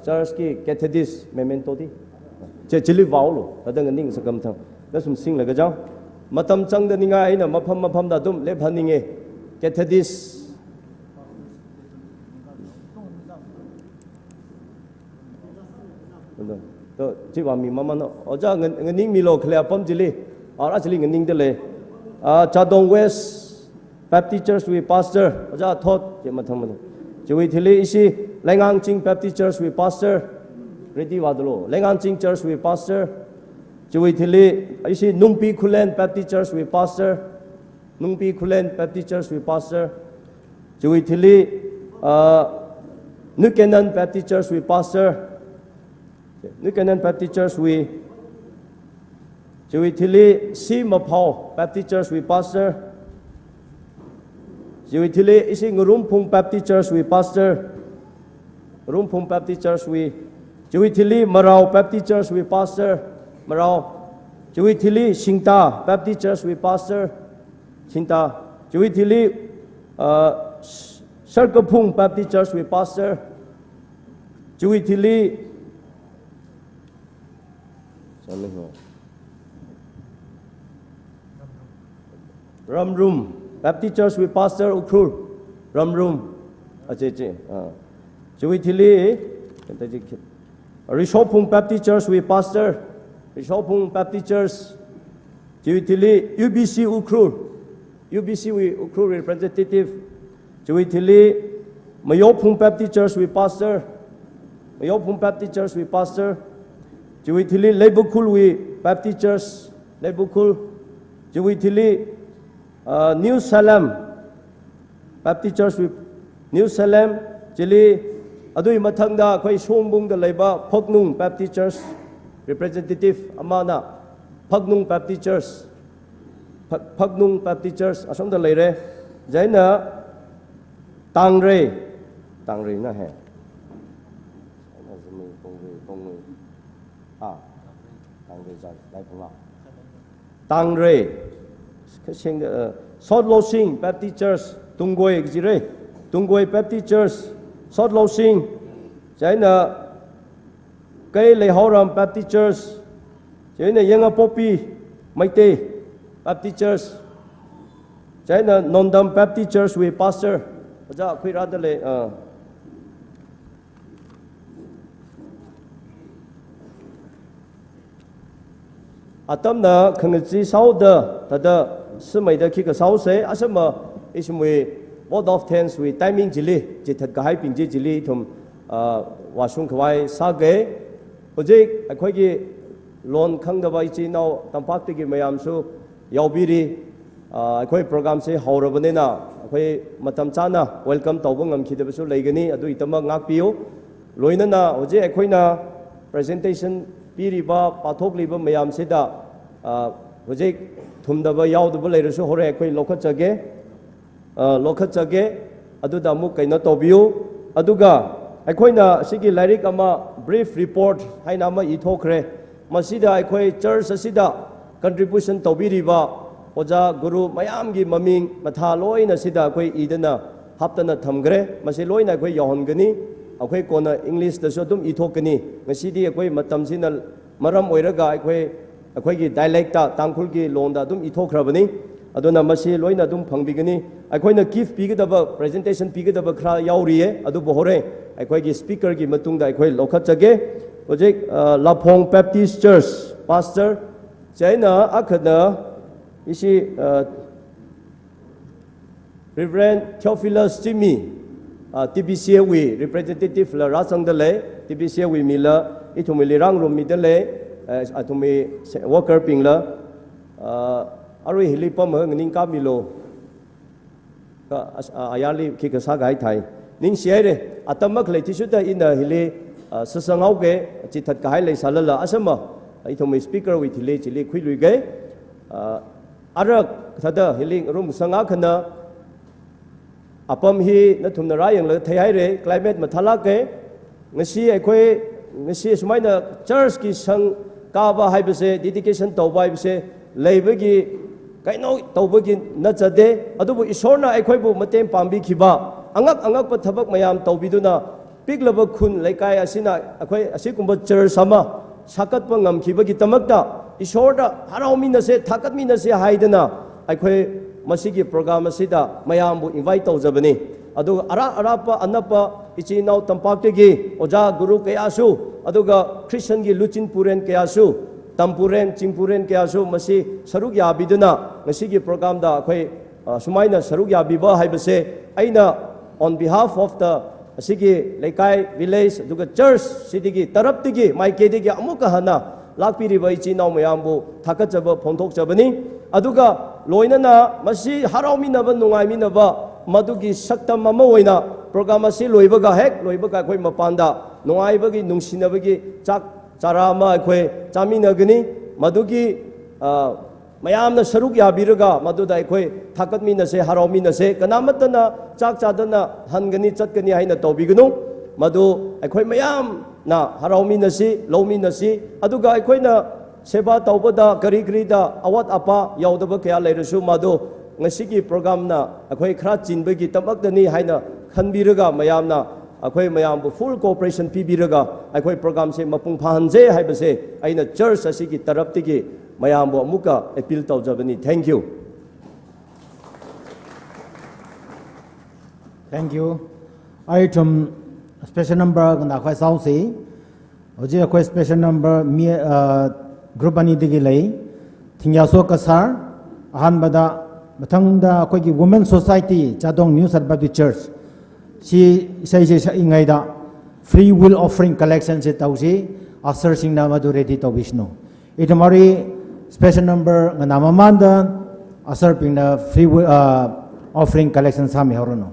Church ki Catechist memento di che chili vaulo adang ning sakam thang da sum sing laga jaw matam chang da ninga aina mafam da dum lep haninge Catechist to chiwa mi mama no oja ngning mi lo khle apam jili ara chili ngning de le Chadong West Baptist Church we pastor oja thot je matham Chui Thili isi Lengang Ching Baptist Church we pastor ready wadlo Lengang Ching Church we pastor Chui Thili isi Nungpi Khulen Baptist Church we pastor Nungpi Khulen Baptist Church we pastor Chui Thili Nukenan Baptist Church we pastor Nukenan Baptist Church we Chui Thili Si Mapau Baptist Church we pastor Chui Thili isi Ngurumpung Baptist Church we pastor Ngurumpung Baptist Church we Chui Thili Marau Baptist Church we pastor Marau Chui Thili Singta Baptist Church we pastor Singta Chui Thili Sarkapung Baptist Church we pastor Chui Thili Ramrum Baptist Church we pastor Ukrul Ramrum ache Chui Thili Rishopung Baptist Church we pastor Rishopung Baptist Church Chui Thili UBC Ukrul we Ukrul representative Chui Thili Mayopung Baptist Church we pastor Mayopung Baptist Church we pastor Chui Thili Leibukul we Baptist Church Leibukul Chui Thili New Salem Baptist Church we New Salem Chili adui mathangda khoi Songbung da leiba Phagnung Baptist Church representative amana Phagnung Baptist Church asong da leire jaina Tangre na hai Tangre Sot Lo Sing Baptist Church Tungoi Baptist Church Sot Lo Sing Jaina Kai Le Horam Baptist Church Jaina Yanga Popi Maite Baptist Church Jaina Nondam Baptist Church we pastor aja khoi radale atamna khangchi sauda tada sumaida ki ka sause asama ismwe board of tens we timing jili jithat ka hai pingji jili thum washung khwai sage hojik akhoi gi lon khangdaba ichi nau tampak ti gi mayam su yaubiri akhoi program se haurabanena akhoi matam chana welcome tawbang amkhidaba su leigani adu itama ngak piu loinana hojik akhoi na presentation piriba pathok liba mayam sida hojik thumdaba yaudaba leirasu hore akhoi lokhat chage aduda amuk kaina tobiu aduga aikoina sigi lyric ama brief report haina ama ithokre masida aikoi church asida contribution tobiriba oja guru mayam gi maming matha loina sida akoi idana haptana thamgre masi loina akoi yahongani akoi kona english da so dum ithokani ngasidi akoi matam sina maram oiraga akoi gi dialect ta tangkhul gi londa dum ithokrabani aduna masi loina dum phangbigani aikoina gift pigidaba presentation pigidaba khra yauriye adu bohore aikoi gi speaker gi matungda aikoi lokhat chage project Laphong Baptist Church pastor chaina akhana isi Reverend Theophilus Jimmy TBCA we representative la rasang dale TBCA we mila itumili rang rum midale atumi worker pingla arui hilipam ngning ka milo ka ayali ki ka sa gai thai ning siare atamak le tisuda ina hile sasangau ge chithat ka hai le salala asama ithom speaker with hile chili khuilui ge arak thada hiling rum sanga khana apam hi na thumna ra yang le thai re climate mathala ge ngasi akhoi ngasi sumaina church ki sang ka ba hai bse dedication to ba bse leibagi kaino tawbagi nachade adubu isorna aikhoi bu matem pambi khiba angak pa thabak mayam tawbiduna piklaba khun laikai asina akhoi asikumba church sama sakat pa ngamkhibagi tamakta isorda haraumina se thakatmina se haidana aikhoi masigi program asida mayam bu invite tawjabani adu ara pa anapa ichi nau tampakte oja guru kayasu aduga christian gi luchin puren kayasu tampuren chingpuren kayasu masi saruk yabiduna ngasigi program da akhoi sumaina saruk yabiba haibase aina on behalf of the asigi laikai village duga church sidigi taraptigi maikedi amuka hana lakpiriba ichi nau mayambu thakachaba phonthok chabani aduga loinana masi haraumina ba nungaimina ba madugi saktam mama oina program asi loibaga hek loibaga akhoi mapanda nungaibagi nungsinabagi chak charama akhoi chaminagani madugi mayamna saruk yabiraga maduda akhoi thakatmina se haraumina se kanamatana chak chadana hangani chatgani haina tobigunu madu akhoi mayam na haraumina si lomina si aduga akhoi na seba tawbada kari da awat apa yaudaba kya leirasu madu ngasigi program na akhoi khra chinbagi tamakdani haina khanbiraga mayamna akhoi mayambu full cooperation pibiraga akhoi program se mapung phanje haibase aina church asigi taraptigi mayambu amuka appeal tawjabani thank you item special number na khoi sausi oje akhoi special number mi group ani digi lei thingyaso kasar ahan bada mathangda akhoi gi women society chadong new sarbat church si sai ingai da free will offering collection se tausi asar sing na madu ready to vishnu itamari special number ngana manda asar ping na free will offering collection sami horono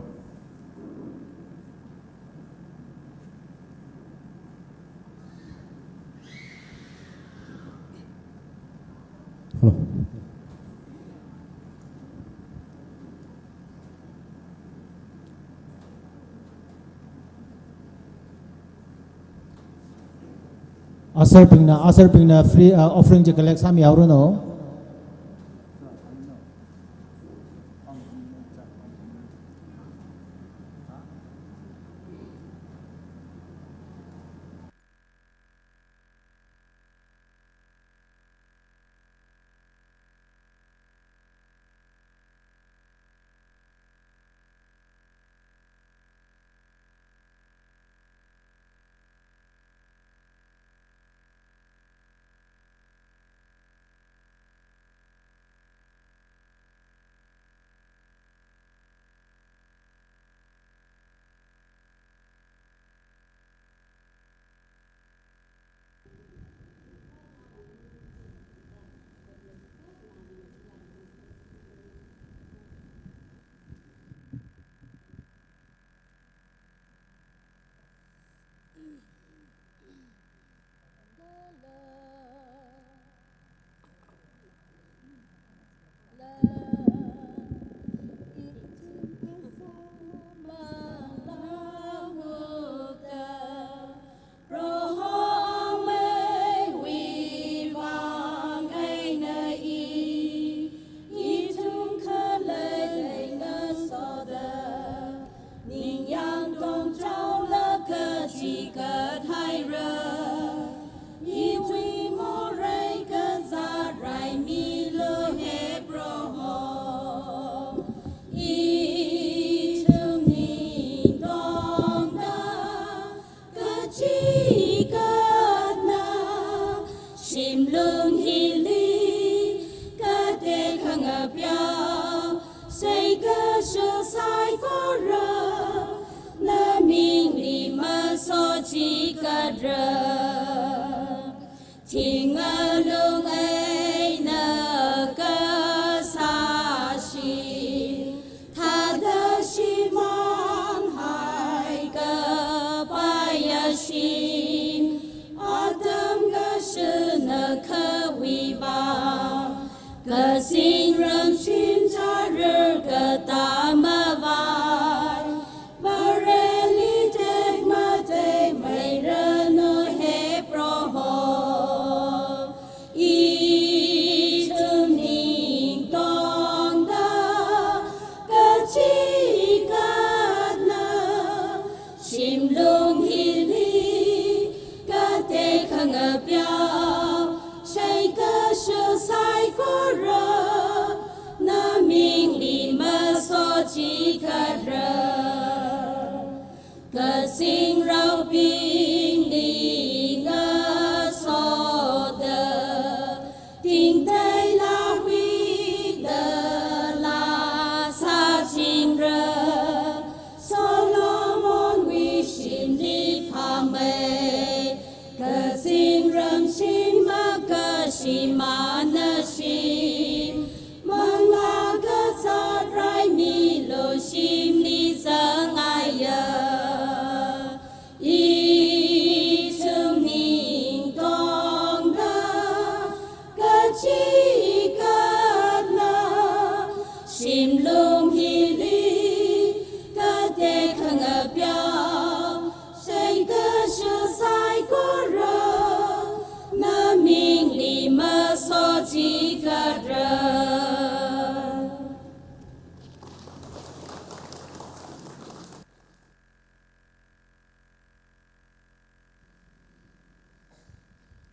asar pingna free offering je collect sami horono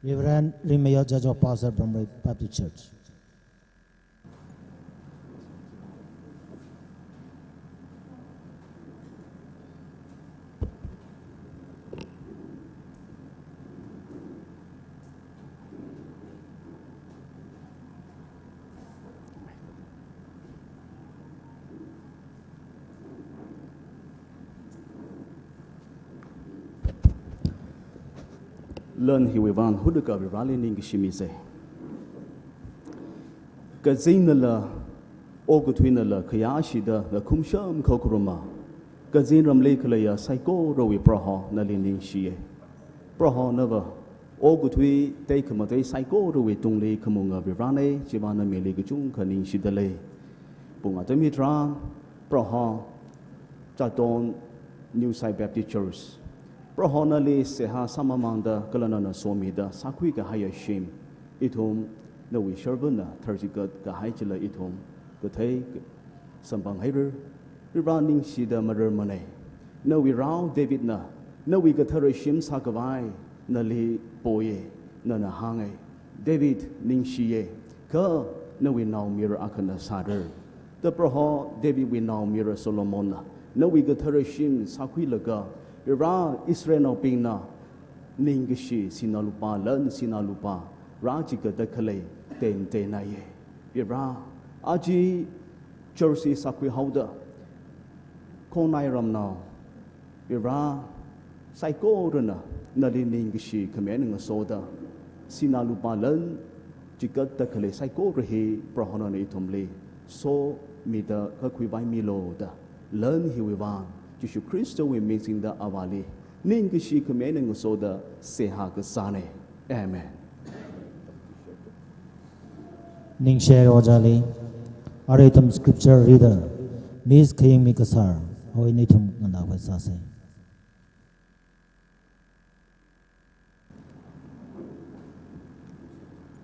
Reverend Limeo Jajo, pastor from Baptist Church. Learn hi we van hu de ka vi rali ning shi mi se ka zin la o gu twin la khya shi da la khum sham kho kroma ka zin ram le khla ya sai ko ro wi pro ho na lin ning shi ye pro ho na ba o gu twi te khma te sai ko ro wi tung le khmu nga vi rane chi ba na me le gu chung kha ning shi da le punga te mi tra pro ho cha ton New Side Baptist Church Prohonali seha samamanda kalanana somida sakui ka haya shim itum no we sherbuna thirjigat ka haijila itum ka thai sambang haiber running shida marer mane no we round David no we ka thara shim sakavai na li boye na hangai David ning shiye ka no we now mirror akana sadar the proho David we now mirror Solomon no we ka thara shim sakui laga Ra Israel no pina ningishi sinalupa lan sinalupa rajika dakale ten na ye ra aji Jersey sakwi hauda konai ram now ra saiko runa nali ningishi kamen ng soda sinalupa lan jikat dakale saiko rehi prahona ni tumle so mida kakwi bai milo da lan hiwiwan Jesu Kristo we mixing the avali ning shi kamening so the seha ka sane Amen. Ning share ojali. Aritam scripture reader. Miss King Mikasar. Hoi nitum nganda sase.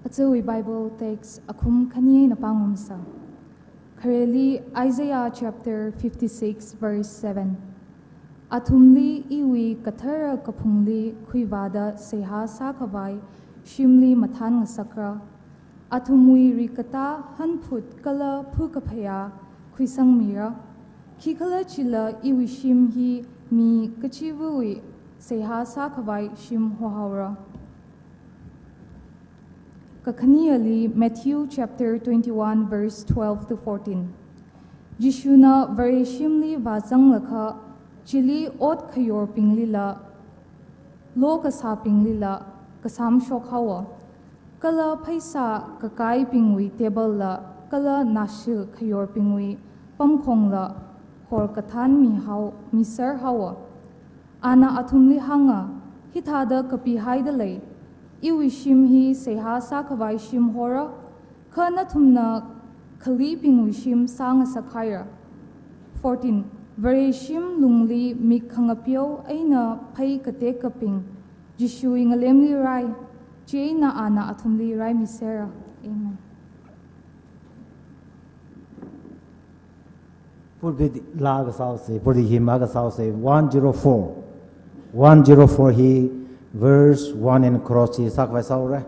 Achawi Bible text akum kani na pangumsa. Currently Isaiah chapter 56 verse 7. Atumli iwi kathara kapungli kuivada seha sakavai shimli mathan ngasakra. Atumwi rikata hanput kala pukapaya kuisang mira. Kikala chila iwi shim hi mi kachivuwi seha sakavai shim hohaura. Kakaniali Matthew chapter 21 verse 12 to 14. Jishuna varishimli vazang lakha chili ot kayor pinglila lo kasa pinglila kasam shokhawa kala paisa kakai pingwi table la kala nashil kayor pingwi pamkhong la khor kathan mi haw misar hawa ana athumli hanga hithada kapi haidalai iwishim hi seha sakavai shim hora khana thumna khali pingwishim sanga sakhaira 14 Varishim lungli mik khangapyo aina phai kate kaping jishu ingalemli rai cheina ana athumli rai misera. Amen. Purdi laga sauce, purdi himaga sauce 104. 104 he verse 1 and cross he sakvai saure.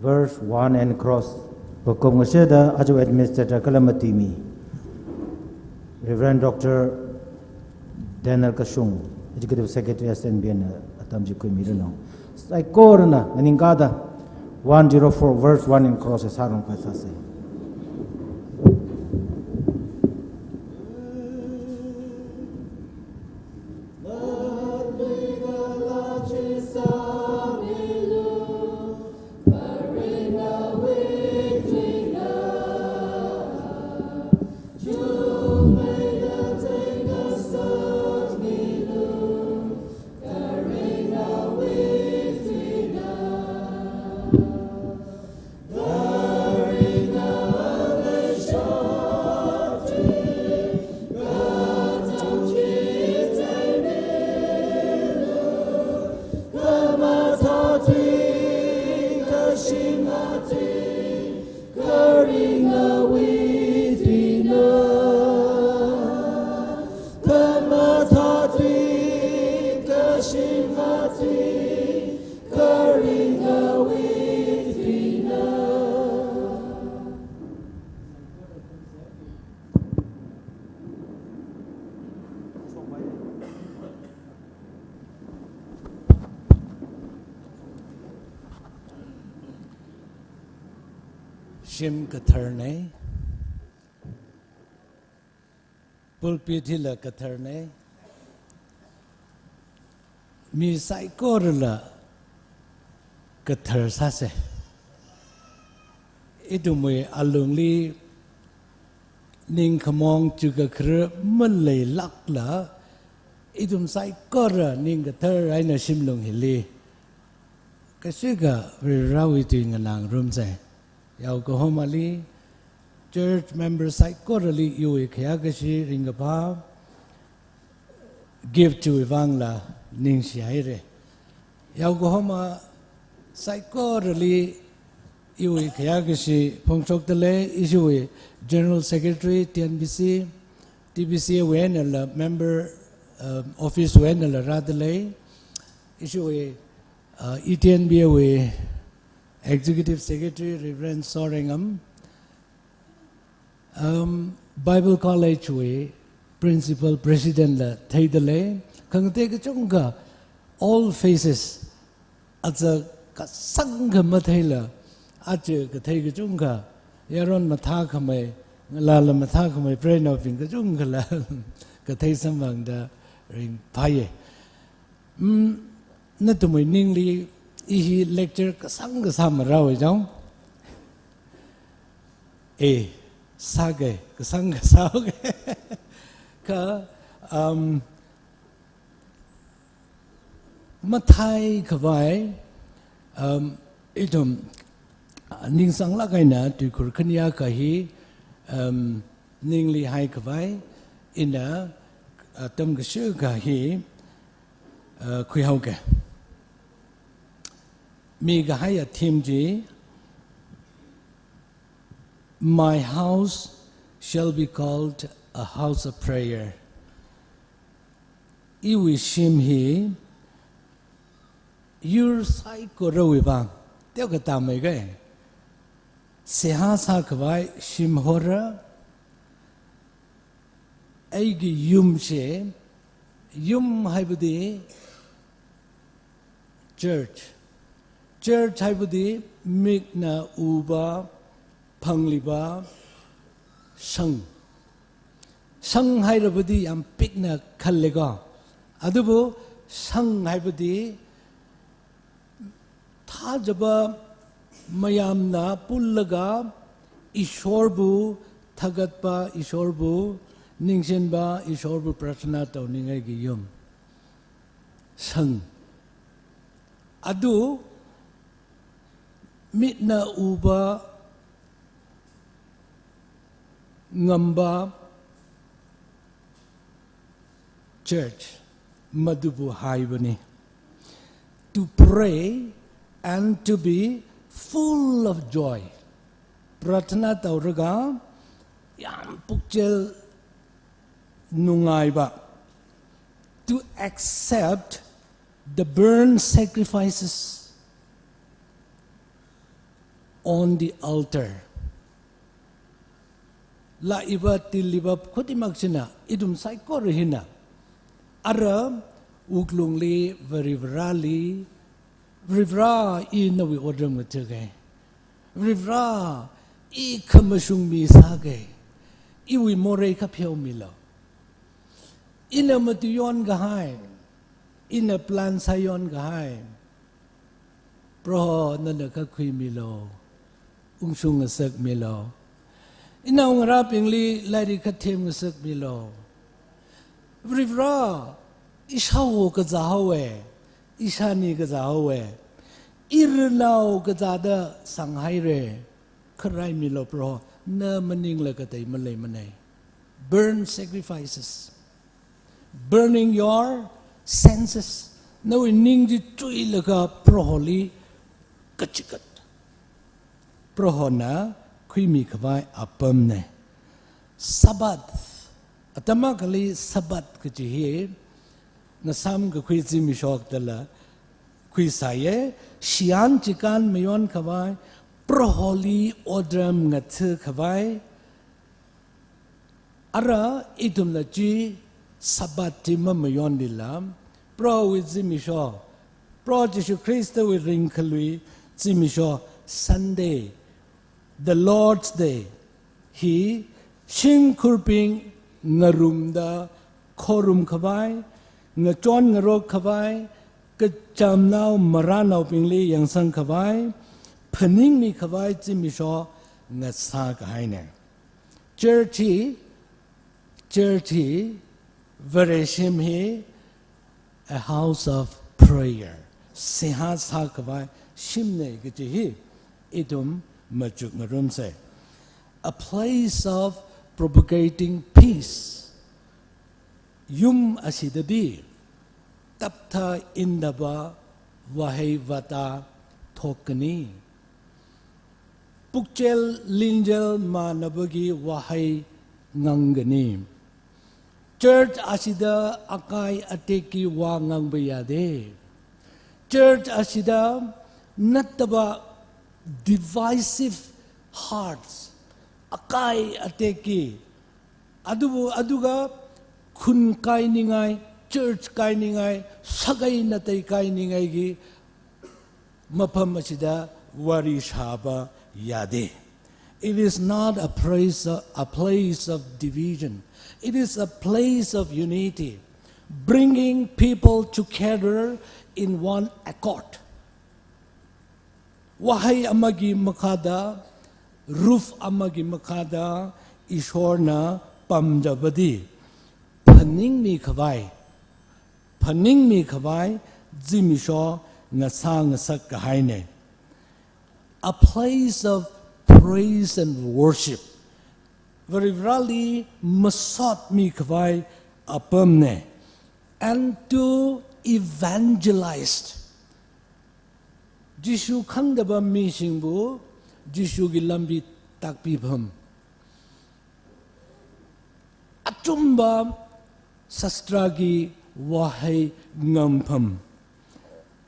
Verse 1 and cross. Pokom ngasheda aju administrator kalamatimi. Reverend Dr. Daniel Kashung, Executive Secretary SNBN Atamji Kumirano. Saikorna Naningada 104 verse 1 in crosses Harun Pasase. Shim Katherne Pulpitila Katherne Mi Saikorla Kathar Sase Idumwe Alungli Ning Kamong Chugakra Malay Lakla Idum Saikora Ning Kathar Aina Shimlung Hili Kasiga Virawi Nganang Rumse Oklahoma li church member site korali yui kayagashi ringapa give to Ivangla ning siaire. Oklahoma site korali yui kayagashi pongchok dale isui General Secretary TNBC TBC wenala member office wenala radale isui ETNB we Executive Secretary Reverend Soringham, Bible College we Principal President la Theidale, Kangte Kachunga, all faces at the Kasanga Matela, Ache Katega Junga, Yaron Matakame, Lala Matakame, friend of Ingajungala, Katesamang the ring paye. Natumay Ningli. Ihi lecture kasang kasama raw jong sage kasang kasauge ka mathai kawai itum ning sang la kai na tu khur khania ka hi ning li hai ka vai ina tâm cái sự cả hi khui hậu cái mi cái hai team gì my house shall be called a house of prayer. Iwi shim hi your sai ko rawi bang teo ka tam mai cái se ha sa khwai shim hora ai gi yum she yum haibudi church haibudi mik na uba pangliba sang hairabudi yam pik na khallega adubu sang haibudi thajaba mayam na pullaga ishorbu thagatpa ishorbu ningsinba ishorbu prarthana tawningai gi yum sang adu mitna uba ngamba church madubu haibani to pray and to be full of joy prarthana tawraga yam pukchel nungai ba to accept the burnt sacrifices on the altar la iba tiliba khutimak china idum sai ko rehina ara uklungli verivrali rivra in we order mutage rivra I khamashung mi sage iwi more ka pheu milo ina matuyon gahai ina plan sayon gahai pro nana ka khui milo ungsung sak milo ina ngara pingli lari ka them sak milo rivra ishawo ka zahawe ishani ka zahawe irnao ka zada sanghai re khrai milo pro na maning la ka tai malai manai burn sacrifices burning your senses no ning ji chui la ka proholi kachikat prohona khui mi khwai apam ne sabat atama kali sabat ka ji he na sam ka khui ji mi shok dala khui saye shian chikan mayon khwai proholi odram ngathe khwai ara idum la ji sabat ti mayon dilam pro with zimisho pro Jesu Christ with ring khalui zimisho Sunday the Lord's day he shing kurping ngarum da khorum khawai ngachon ngarok khawai kacham nau maranau pingli yang sang khawai phaning mi khawai zimisho ngatsa kai ne churchy Vareshim he a house of prayer. Sihas hakavai shimne gitihi idum majuk marum se. A place of propagating peace. Yum asidadi tapta indaba wahevata thokani. Pukchel linjal manabagi wahay ngangani. Church asida akai ateki wa ngang bayade. Church asida nataba divisive hearts. Akai ateki. Aduga kun kai ningai, church kai ningai, sagai natai kai ningai gi mapam asida wari shaba yade. It is not a place of division. It is a place of unity, bringing people together in one accord. Wahay amagi makada, roof amagi makada, ishorna pamjabadi. Paning mi kawai, zimisho ngasang sak kahaine. a place of praise and worship. Very rarely masot mi kawai apamne and to evangelize. Jishu khandaba mi singbu Jishu gi lambi takpibham. Atumba sastragi wahai ngampam.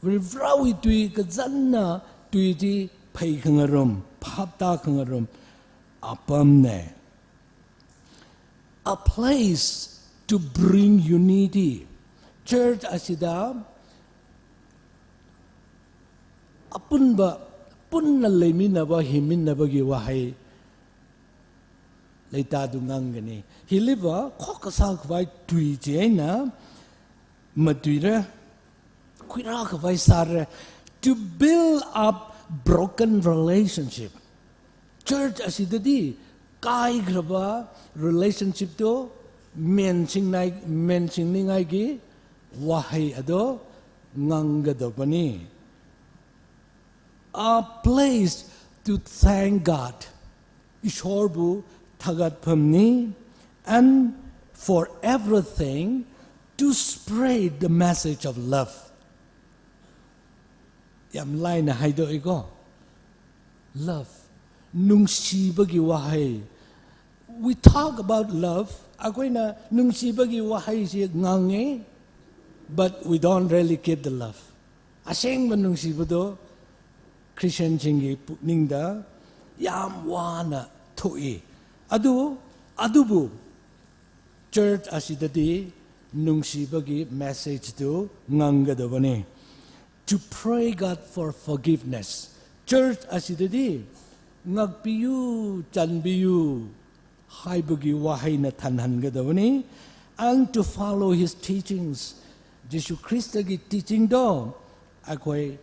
Vivrawi tui kazanna tui di pay kangarum, pata kangarum, apamne. A place to bring unity. Church asida apunba punna leminaba himinaba gi wahai leita dungangani. Hiliba kokasa kwai tui jena matuira kuira kwai sare to build up broken relationship. Church asidadi kai graba relationship to mentioning ningai gi wahai ado ngangadopani. A place to thank God. Ishorbu tagat pamni and for everything to spread the message of love. Yam lai na haido iko. Love. Nungsibagi wahai. We talk about love. Akoy na nungsibagi wahai siya ngange, but we don't really keep the love. Aseng ba nungsibado Christian chingi ningda yam wana toi. Adubu church asidadi nungsibagi message to ngangadabane to pray God for forgiveness. Church asidadi ngagpiyu chanbiyu haibagi wahay na tanhangadabane and to follow his teachings. Jesu Christa gi teaching do akoy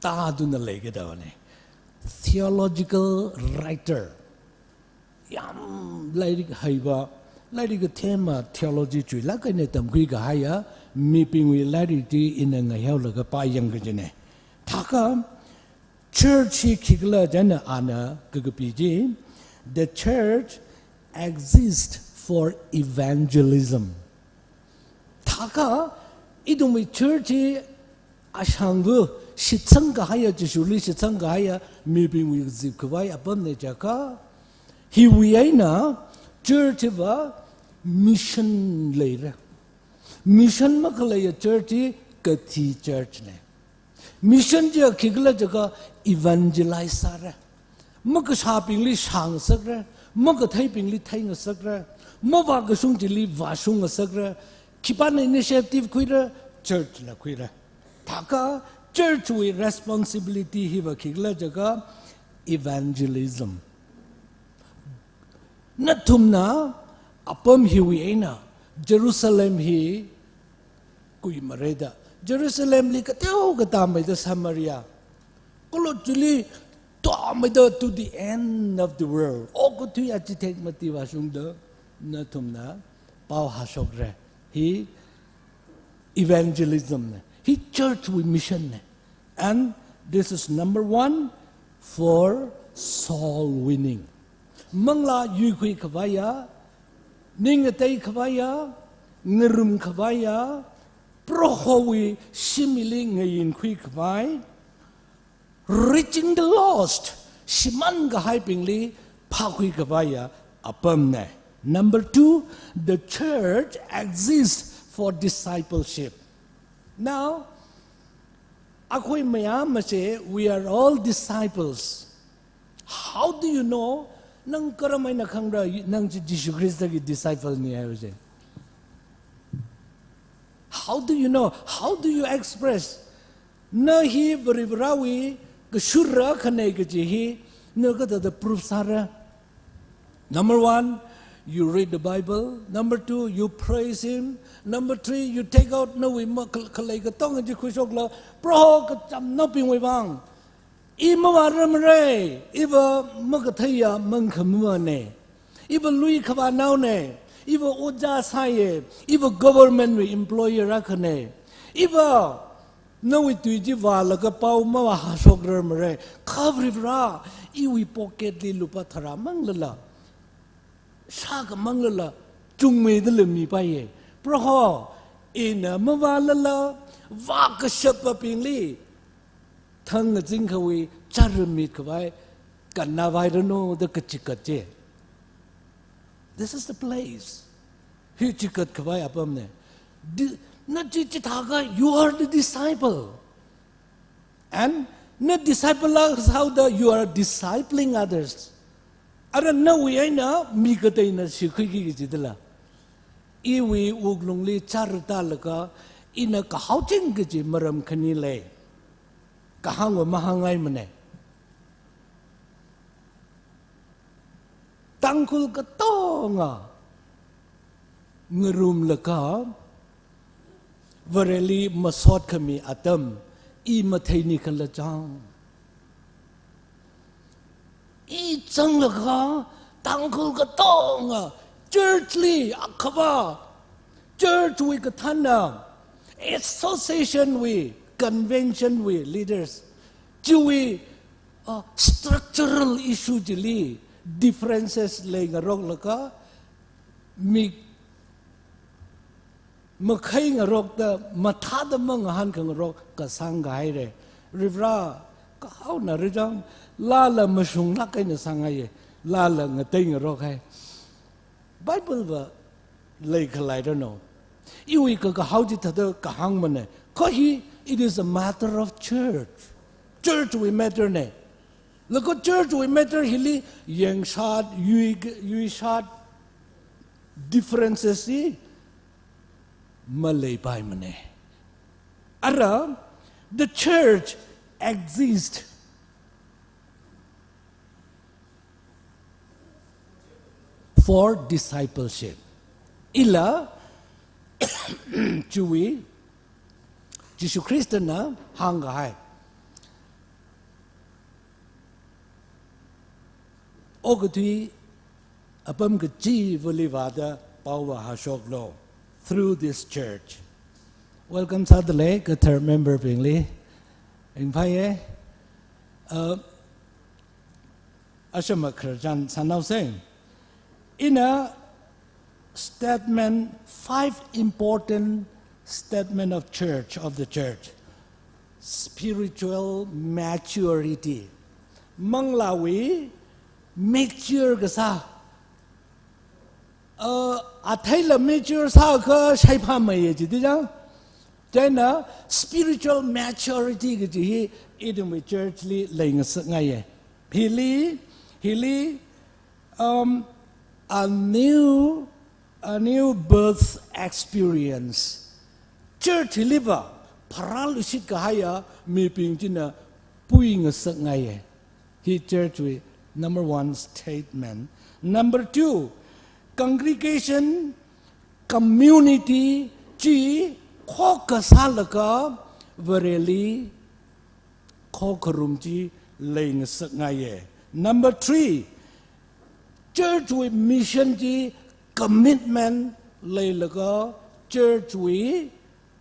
taadu na legadawane. Theological writer. Yam lairik haiba lairik tema theology chui la kai ne tam gui ga haya mi ping wi lairik ti in nga yaw la ga pa yang ga jene thaka church hi khigla jana ana ga ga pi ji the church exists for evangelism thaka idumi church hi ashangbu shitsang ga haya jishuli shitsang ga haya mi ping wi zip kwai apam ne jaka hi wiaina church va mission later mission makalaya church kathi church ne mission je khigla jaga evangelize sara mak shaping li sang sakra mak thai ping li thai nga sakra mo ba ga sung ji li wa sung nga sakra khipan initiative khuira church la khuira thaka church with responsibility hi va khigla jaga evangelism Natumna apam hiwiena Jerusalem hi kui mareda Jerusalem li katao katamay da Samaria kulot juli to to the end of the world o ko tu achitek mati wasung da natumna pau hasogre hi evangelism he church with mission and this is number 1 for soul winning Mangla yukui kavaya, ningatay kavaya, ngerum kavaya, prohowi simili ngayin kui kavay, reaching the lost, siman gahaipingli, pakui kavaya, apamne. Number 2, the church exists for discipleship. Now, ako'y mayama say, we are all disciples. How do you know nang karamay na kangra nang Jesus Christ gi disciple ni ayo je? How do you know? How do you express? Na hi baribrawi ka shurra khane ga ji hi na ka the proof sara. Number 1, you read the Bible. Number 2, you praise Him. Number 3, you take out no we kalay ka tong ji khusok la pro ka cham no ping we bang. Ima waram re, iba magathaya mangkhamwa ne, iba lui khaba now ne, iba oja saye, iba government we employer rakhane, iba no it tu ji wa la ka pau ma wa ha sok rer mare khavri bra I wi pocket li lupa thara mang la sa ka mang la chung me de le mi pa ye pro ho ina ma wa la wa ka shap pa ping li thang na jing ka wi char mi ka vai kan na vai no de ka chi ka che this is the place hi chi ka vai apam ne not you are the disciple. And not disciple is how you are discipling others. I don't know we ain't me kata ina shikhi jidla. Iwi uglungli charta laka ina kahauting gaji maram kanile. Kahang mahangai mane. Tangkul katonga. Ngerum laka Vareli masot kami atam I matayni kan la jang I chang la ka tangkul ka tong churchly akaba church we katana association we convention we leaders Jewi structural issue jili differences le ngarok la ka mi Makai ngarok da matada mang han kang rok ka sangai re rivra ka hau na rijang la la masung la kai na sangai la la ngatai ngarok hai Bible va lei khalai don't know iwi ka hau ji thada ka hang mane ko hi it is a matter of church we matter ne lako church we matter hili yang shad yui shad differences si Malay by mane. Ara, the church exists for discipleship. Ila, Jewi, Jishu Christana, hangai. Ogati, apam gaji volivada, pawa hashok lo. Through this church. Welcome Sadale, good third member Bingley. In Paye, Ashamakarajan Sanau saying, in a statement, 5 important statement of the church. Spiritual maturity. Manglawi, mature gasa. Athaila mature sa ka shaipa mai ji dijang then spiritual maturity ge ji idum churchly ling ngai hili a new birth experience church liver paral usit ka haya mi ping jina puing ngai he church we number 1 statement number 2 congregation, community, chi, kokasalaka, vareli, kokarumji, laying sangaye. Number 3, church with mission ji, commitment, laylaka, church with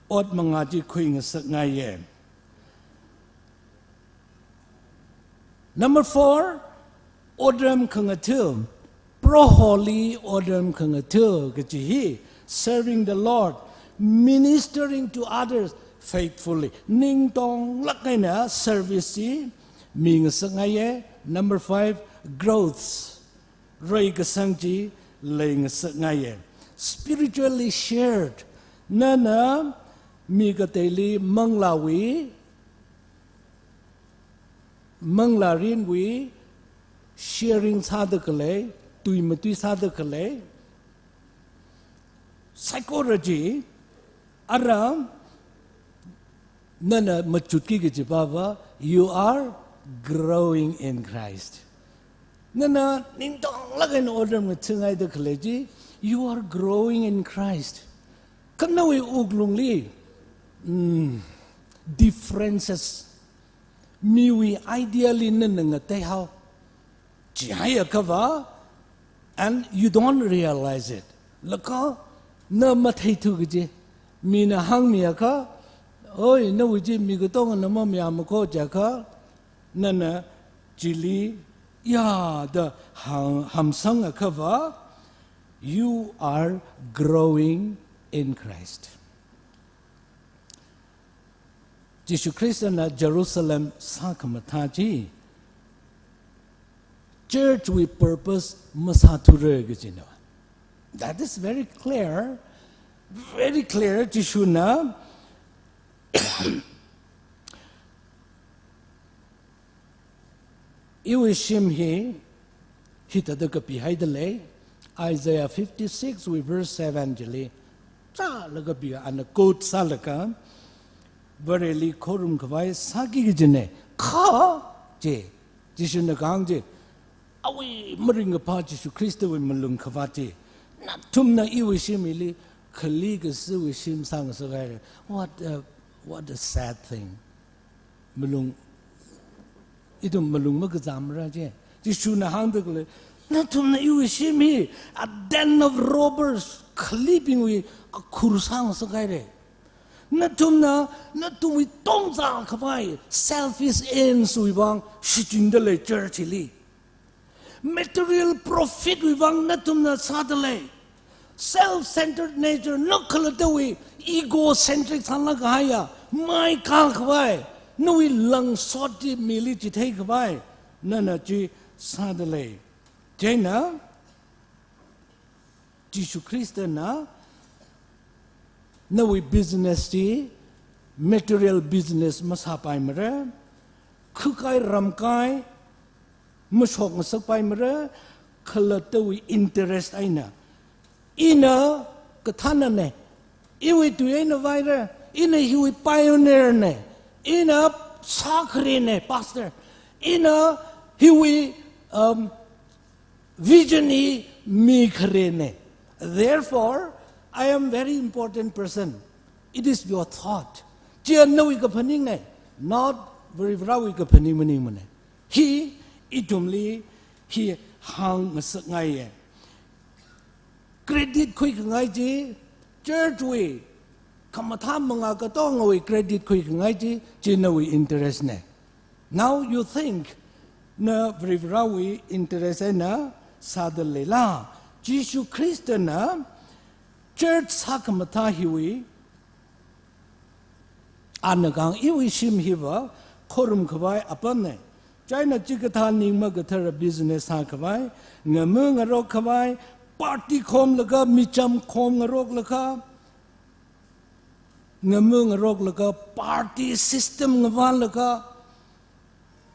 ot mangaji queen sangaye. Number 4, odram kangatum. Pro-holy odam kangatur gajihi, serving the Lord, ministering to others faithfully. Ning tong lakaina service ming sangaye. Number 5, growth. Ray kasangji laying sangaye. Spiritually shared. Nana migateli manglawi manglarinwi sharing sadakale. Psychology aram nana machutki ke jibaba you are growing in Christ. Nana nintong lagay na order mo tungay de kaleji you are growing in Christ. Kanawi uglungli differences miwi ideally nanangatay how jihaya kava and you don't realize it. Laka na matay tu gaji mina hang miya ka oi no wiji mi ko tong na ma mya ma ko ja kha na na jili ya the ham sang a cover you are growing in Christ. Jesus Christ na Jerusalem sakhamataji church with purpose masature gijino. That is very clear. Very clear, Jishuna. Iwishim he tadakapi haidale, Isaiah 56 with verse 7 jili. Cha lagabi an a quote salaka, verily korum kawai saki gijine. Ka je, Jishuna gangje. Awi maringa pa Jishu Christo with malung kavati. Not tumna iwishim ili. What a sad thing. Malung idum malung magazamra je. Jishuna handle natum na iwishimi a den of robbers clipping with a kurusang sagaire. Natum we tongza kapai selfish ends we wang shijindale churchili. Material profit we wang natum na sadale. Self-centered nature, no kalatawi, egocentric sanlagaya, my kalkwai, no we lung sorti militi take away, nana ji sadale. Jena, Jishu Christa na, no we business ti, material business masapai mare, kukai ramkai, mushok masapai mare, kalatawi interest aina. Ina katana ne, iwi tu ina vaira, ina hiwi pioneer ne, ina sakri ne, pastor, ina hiwi vision mikre ne. Therefore, I am very important person. It is your thought. Jia no ika paning ne, not very raw ika paning mani mane. He itumli he hang masak ngaye. Credit quick ngai ji church we kamatham mga ka tong we credit quick ngai ji na we interest ne. Now you think na vrivra we interest na sadale la Jishu Christ na church sakamatha hi we anagang iwi shim hiwa khorum khawai apan ne China chikatha ningma gathara business ha khawai ngamu ngarok khawai party khom laga micham khom ngarok laga ngamu ngarok laga party system ngwan laga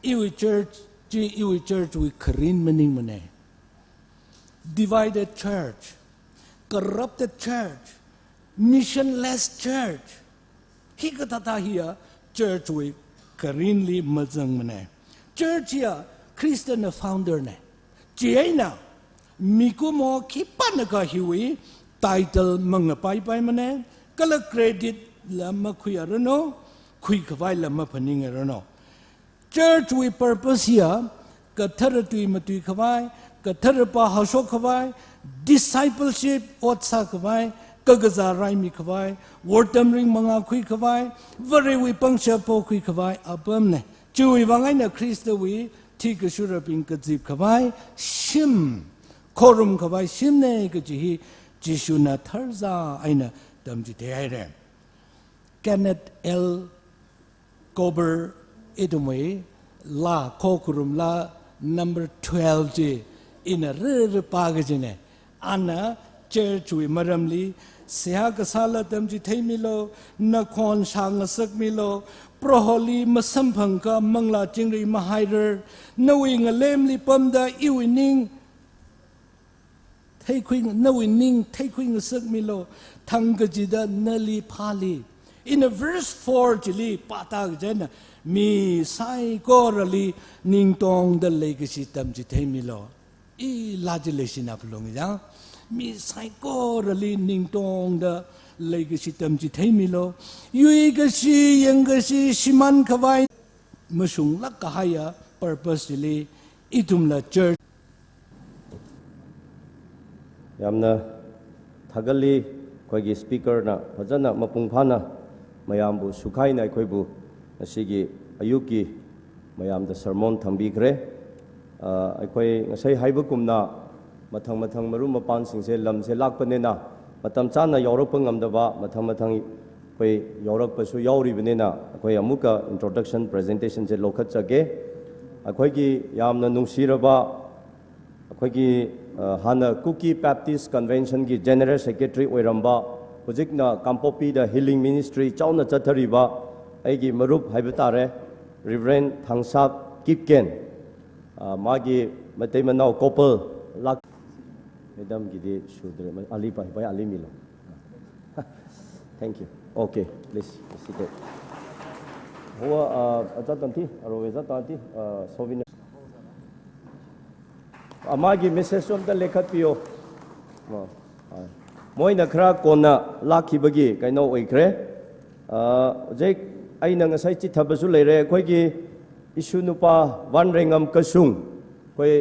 iwi church we karin maning mane divided church corrupted church missionless church hikatata hiya church we karinli mazang mane church ya Christian founder ne jiena Mikumo kipanaka hiwi title mga pai mane kala credit lama kuyarano kuikawai lama paningarano. Church with purpose here katharatui matui kawai katharapa hasho kawai discipleship otsa kawai kagaza raimi kawai wartamring mga kui kawai very we pangsha po kui kawai abamne chui wangai na Kristo we tikashura ping kazip kawai shim Korum kawai shimne kajihi jishuna tharza aina damji teire. Kenneth L. Kober idumwe la kokurum la number 12 ji in a rare pagajine. Anna church we maramli seha kasala damji teimilo nakon shangasak milo proholi masampangka mangla chingri mahaider knowing a lemli pamda iwining taking a suk milo tangajida nali pali. In a verse 4 jili patag jena mi sai korali ning tong the legacy tamji milo. I lajilation of long ya mi sai korali ning tong the legacy tamji milo. Yuigashi yangashi shiman kawai musung lakahaya purposely itumla church. Yamna thagali koigi speaker na phajana mapung phana mayambu sukhaina aikoibu asigi ayuki mayamda sermon thambikre aikoi ngasai haiba kumna mathang marum mapan singse lamse lakpanena matam chana yorok ngamdaba mathang koi yorok pasu yauri benena koi amuka introduction presentation je lokhat chage akoi ki yamna nungsiraba akoi ki hana Cookie Baptist Convention ki general secretary oiramba hujikna Kampopi da healing ministry chauna chathariba aigi marup haibitare Reverend Thangsap Kipken magi matay manau couple lak Madam gidi shudre ali pai ali milo thank you okay please sit down huwa ajatanti aroweza tanti sovina amagi message of the lekhat pio moina khra kona lakhibagi kaino oikre jek aina ngasai chi thabasu leire khoi gi isu nupa wan rengam kasung khoi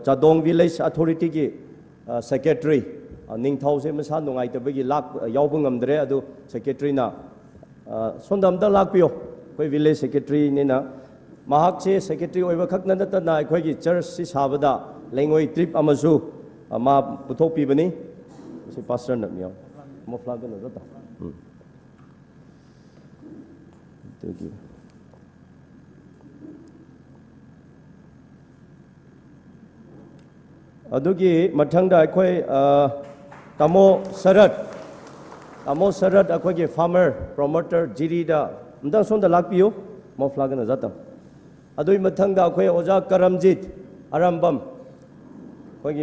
chadong village authority gi secretary ningthau se masa nungai tabagi lak yaubung amdre adu secretary na sondam da lak pio khoi village secretary ni na mahak che secretary oiba khak na ta na khoi gi church si sabada lengoi trip amasu ma puthok pi bani si pastor na miao mo flag na zata thank you adugi mathangda akhoi tamo sarat akhoi gi farmer promoter jiri da ndang sonda lakpiyo mo flag na zata adui mathangda akhoi oja karamjit arambam khoi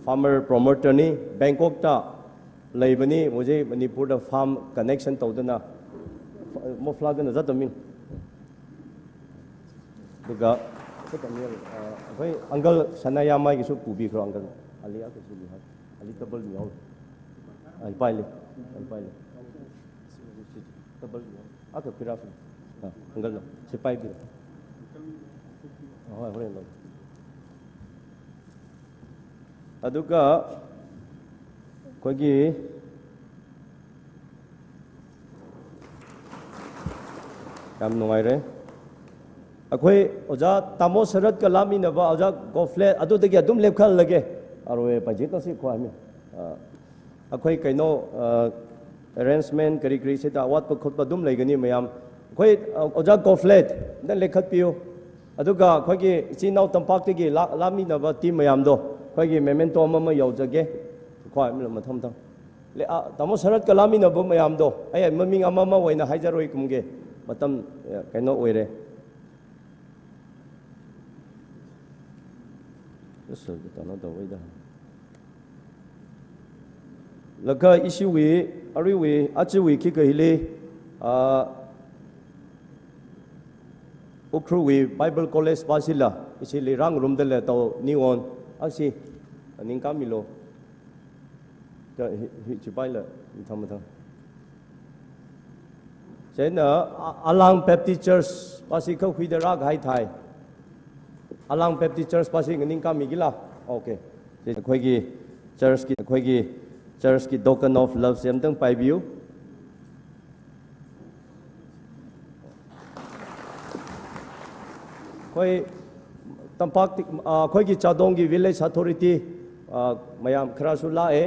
farmer promoter ni Bangkok ta leibani mujhe Manipur da farm connection tawdana mo flag na zata min duga khoi angle sanayama gi su pubi khro angle alia ko su ha ali tabal mi hol ai paile tabal mi aka khira angle se pai bi ho hore lo aduga kogi kam nungaire akhoi oja tamo sarat ka lami na ba oja gofle adu dagi adum lepkhal lage arwe pajita si khwami akhoi kaino arrangement kari se ta wat pa khot pa dum legani mayam akhoi oja goflet dan lekhat piyo aduga khogi chinau tampak tigi lami na ba team mayam do khogi memento mama yaujage khwai mi matham thang le tamo sarat ka lami na ba mayam do ai maming amama waina haijaroi kumge matam kaino oire so tano da waida laka issue we ari we achi we ki kahile ukru we Bible College Basila isili rang room de le to ni on asi ning kamilo ta hi chi pai la tham chena Alang Baptist Church pasi khau khui da ra gai thai Alang Baptist Church pasi ngning ka migila okay khoi gi church ki token of love sem tang pai biu khoi tampak khoi gi chadong gi village authority mayam khrasu la e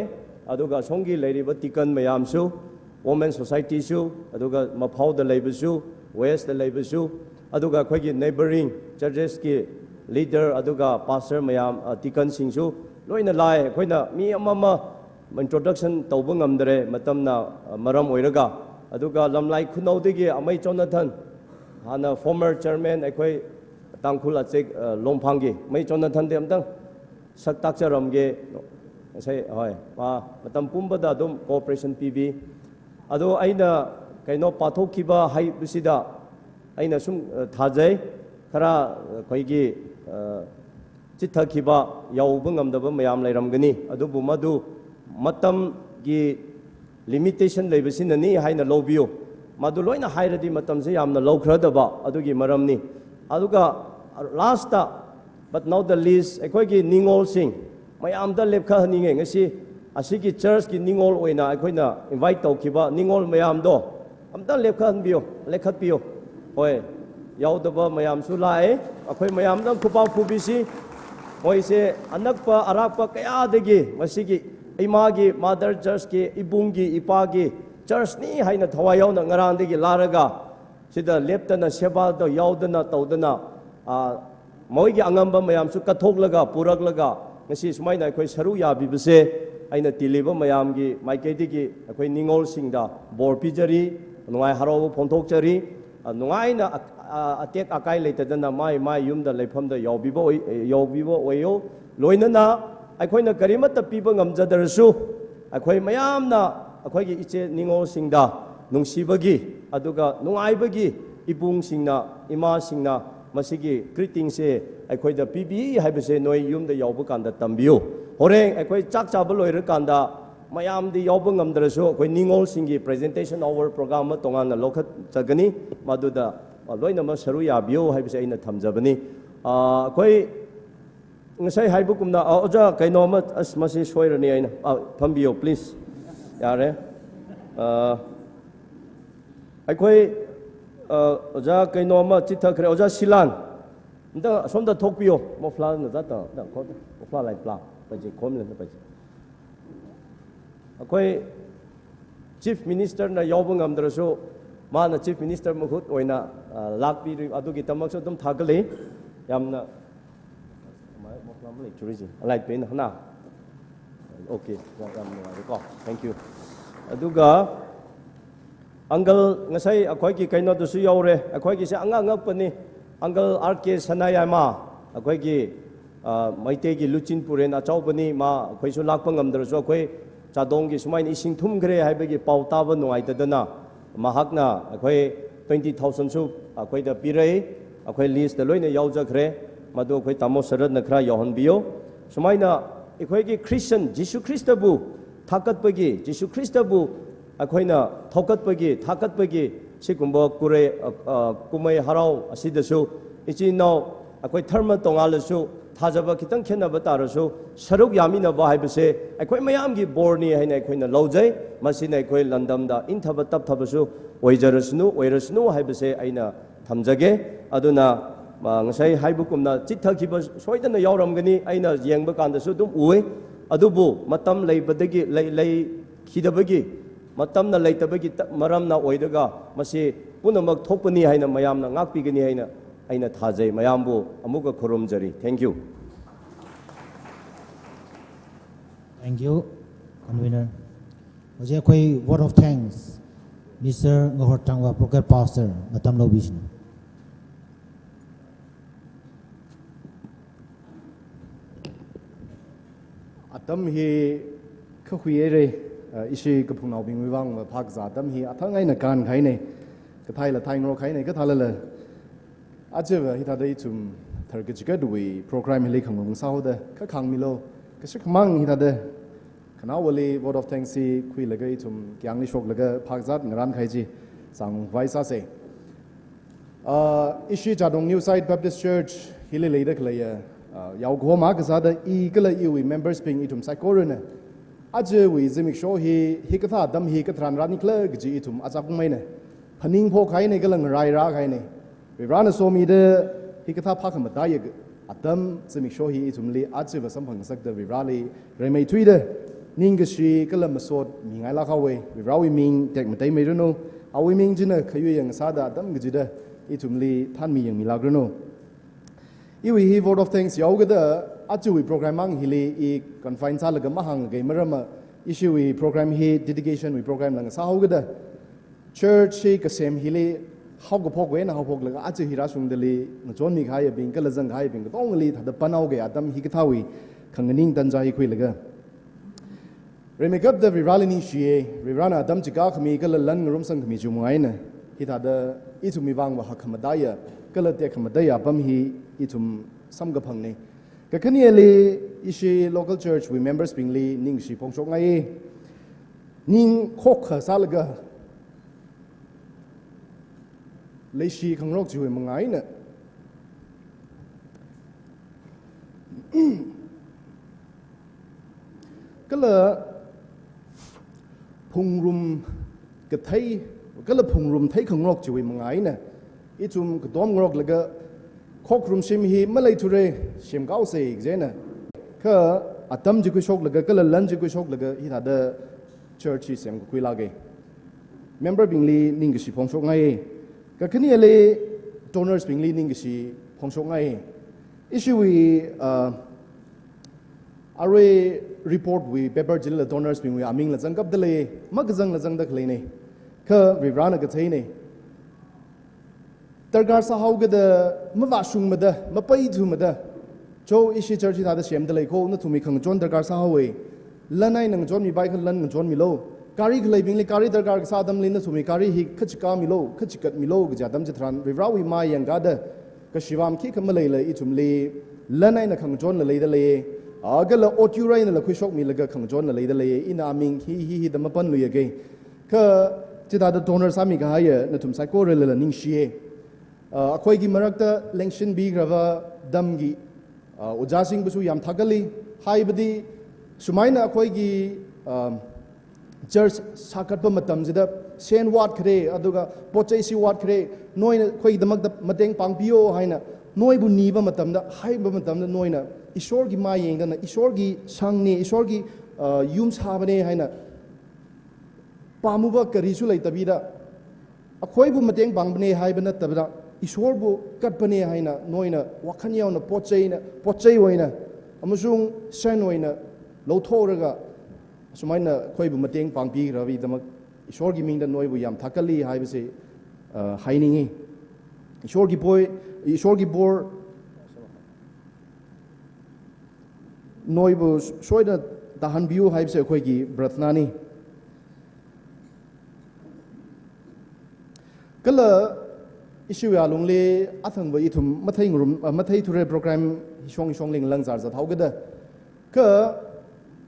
aduga songi leiri ba tikan mayam su women society su aduga maphau da leibu su west da leibu su aduga khoi gi neighboring churches ki leader aduga pastor mayam tikan singsu loina lai khoina mi amama introduction tawba ngamdre matamna maram oiraga aduga lamlai khunaudigi amai Jonathan hana former chairman akhoi tangkhul achek lomphangi mai Jonathan de amtang sak takcharamge sai hoi pa matam pumbada dum cooperation pb ado aina kaino pathokhiba hai bisida aina sum thajai khara khoigi chithakhiba yauba ngamdaba mayam lairamgani adubu madu matam gi limitation leibasinani haina lobio madu loina hairadi matam se yamna lawkhradaba adugi maramni aduga last but now the least akhoi ningol sing mayam da lepkha haninge ngasi asigi church ki ningol oina akhoi na invite tawkhiba ningol mayam do amta lekhan bio lekhat bio hoi yaudaba mayam su lai akhoi mayam dam khupau phubisi moise anakpa arakpa kaya degi masigi imagi mother church ki ibungi ipagi church ni haina thawai yauna ngarang degi laraga sida leptana seba do yaudana tawdana moigi angamba mayam su kathoglaga puraklaga ngasi sumaina akhoi saru ya bibse aina tiliba mayam gi maikedi gi akhoi ningol singda bor pijari nungai haro phonthok chari nungai na atek akai leitadana mai yumda leifamda yawbibo oyo loinana akhoi na karimata piba ngamjadarasu akhoi mayamna akhoi gi iche ningol singda nungsibagi aduga nungaibagi ibung singna ima singna masigi greeting se akhoi da pibi haibase noi yumda yawbu kanda tambiu horeng akhoi chak chaba loira kanda mayam di yawbu ngamdarasu akhoi ningol singi presentation over program ma tongan na lokhat chagani maduda loina ma saru yabiu haibase aina thamjabani akhoi ngasai haibu kumna oja kaino ma as masi soirani aina thambiu please yare akhoi oja kaino ma chitha khre oja silan nda somda thokpio mo fla na jata da ko fla lai pla paji khom le paji akhoi chief minister na yobung amdraso mana chief minister mukhut oina lakpi adugi tamak so dum thagale yamna mo fla ma le churiji alai pe na okay ko thank you aduga Uncle ngasai akhoi ki kaino du su yaure akhoi ki se anga ngakpani Uncle RK Sanayama akhoi ki maite ki luchin puren achawbani ma akhoi su lakpa ngamdar so akhoi chadong ki sumain ising thum gre haibagi pauta ba nuai tadana mahakna akhoi 20,000 su akhoi da pirai akhoi list da loina yauja khre madu akhoi tamo sarat na khra yohan bio sumaina akhoi ki Christian Jisu Christa bu thakat bagi Jisu Christa bu akhoi na thakat bagi sigumba kure kumai harau asidasu ichi no akhoi tharma tongalasu thajaba kitang khenaba tarasu saruk yamina ba haibase akhoi mayam gi borni haina akhoi na lojai masina akhoi landamda inthaba tap thabasu oirasnu haibase aina thamjage aduna ngasai haibukumna chithakiba soidana yauramgani aina yengba kandasu dum uwe adubu matam leibadagi lei khidabagi matamna leitabagi maramna oidaga masi punamak thokpani haina mayamna ngakpigani haina aina thajai mayambu amuga khurumjari thank you convener oje koi word of thanks Mr. Ngahortangwa Proker Pastor matam lo vision atam hi khuyere isi kapunau bing wiwang phak za tam hi athangai na kan khai nei ka thai la thai ngro khai nei ka thala la ajewa hi thadai chum thargajga duwi program hi lekhang sau da ka khang milo ka sik mang hi thada kana wali word of thanks si khui lagai chum kyang ni shok laga phak zat ngaran khai ji sang vai sa se isi jadong new side baptist church hi le leida khlaya yaw go ma ka za da I kala wi members ping itum sakorena aje wi zimik sho hi katha dam hi katran rani kla gi itum achak mai ne phaning pho khai ne galang rai ra khai ne we rana so mi de hi katha phak ma da ye adam zimik sho hi itum li aje wa sam phang sak de we rali re mai thui de ning ge shi kala ma sot mi ngai la kha we rawi ming tek ma tai mai no awi ming jina khayu yang sa da dam gi de itum li than mi yang mi la no iwi hi word of thanks yaw ga da achu program ang hili I confine sa laga mahang ge marama issue we program hi dedication we program lang sa hawgada church hi ka sem hili hawga phok we na hawk laga achu hira sung dali ngjon mi khai bing ka lajang khai bing tong li thada panau ge adam hi ka thawi khangning tan ja hi khoi laga remekap da viralini shie virana adam chika khmi ka lan rum sang khmi jumai na hi thada I chu mi wang wa hakhamadaya kala te khamadaya bam hi I chum samga phangne Kakaniali ishi local church we members pingli ning shi pongchok ngai ning khok kha salaga leishi khangrok ju mangai na kala phungrum kathai ก็เลยพุงรุมไทยของรกจิวิมังไงนะอีจุมก็ดอมรกแล้วก็คอกรุมชิมฮีไม่เลยทุเรชิมเก้าเสกเจนะก็อาตัมจิกุชกแล้วก็เลยลันจิกุชกแล้วก็ที่ท่าเดเชิร์ชีเสียงก็คุยลาเกเมมเบอร์บิงลีนิ่งก็สิพงชกไงก็คืนนี้เลยโดนเนอร์สบิงลีนิ่งก็สิพงชกไงอิชูวีอารีรีพอร์ตวีเปเปอร์จิลล์โดนเนอร์สบิงวีอามิงละจังกับเดเลยมักจังละจังดักเลยเนี่ยก็วิบรานก็ใช่เนี่ยตระการสาวก็เดมาว่าชุงมาเดมาไปดูมาเดโจอิชิเจอร์ที่ท่าเดเสียมเดเลยโคนั่นทุ่มมีขังจวนตระการสาวเว้ยลันไอ้หนังจวนมีใบขันลันหนังจวนมีโลการีเคยบิงลีการีตระการสาวดำลินนั่นทุ่มมีการีฮิขจิกามีโลขจิกัดมีโลก็จะดำจะทรานวิบราวิมายังกาเดก็ชีวามขี้ขมเลยอีทุ่มลีลันไอ้หนังขังจวนเลยเดเลยก็เลยอดยูไรนั่นแหละคุยชกมีเลยก็ขังจวนเลยเดเลยอินามิงฮีดมาปั้นลุยกันก็ที่ท่าเดโดนเนอร์สามีก็หายนั่นทุ่มไซโคเรลล์นิ่งเชียคอยกิมรักแต่เลงชินบีกระว่าดำกีอุจาสิงบุษยามทักกะลีไฮบดีสมัยนั้นคอยกีเจอสักกัดปะมาตำจิดเชนวัดเครอดูก็ปอใจสิวัดเครน้อยคอยดมักมาเต็งปังพิโอให้นะน้อยบุญนีปะมาตำนะให้ปะมาตำนะน้อยนะอิชอร์กีมาเองกันนะอิชอร์กีช่างนี่อิชอร์กียุมชาบเนี่ยให้นะปามุบะกะริสุเลยตบีดะคอยบุญมาเต็งปังเนี่ยให้ปะนะตบีดะอิชวร์บุกัดปนีให้นะน้อยนะวักขันยาวนะปอดใจไว้นะอามาซุงเส้นไว้นะโลโทระก็สมัยนะคอยบุมาเตียงปังปีกระวิดมาอิชวร์กิมิงดันน้อยบุยามทักกะลีให้ไปสิให้นิ่งอิชวร์กิบอยอิชวร์กิบอร์น้อยบุช่วยนะตาหันบิวให้ไปสิคอยกีบรัตนานี่ก็เลยอิชูยาลงเลอัฐังว่าอีทุ่มมาไทยงรุมมาไทยทุเรศโปรแกรมช่วงเล็งหลังจากจะเท่ากันเด้อก็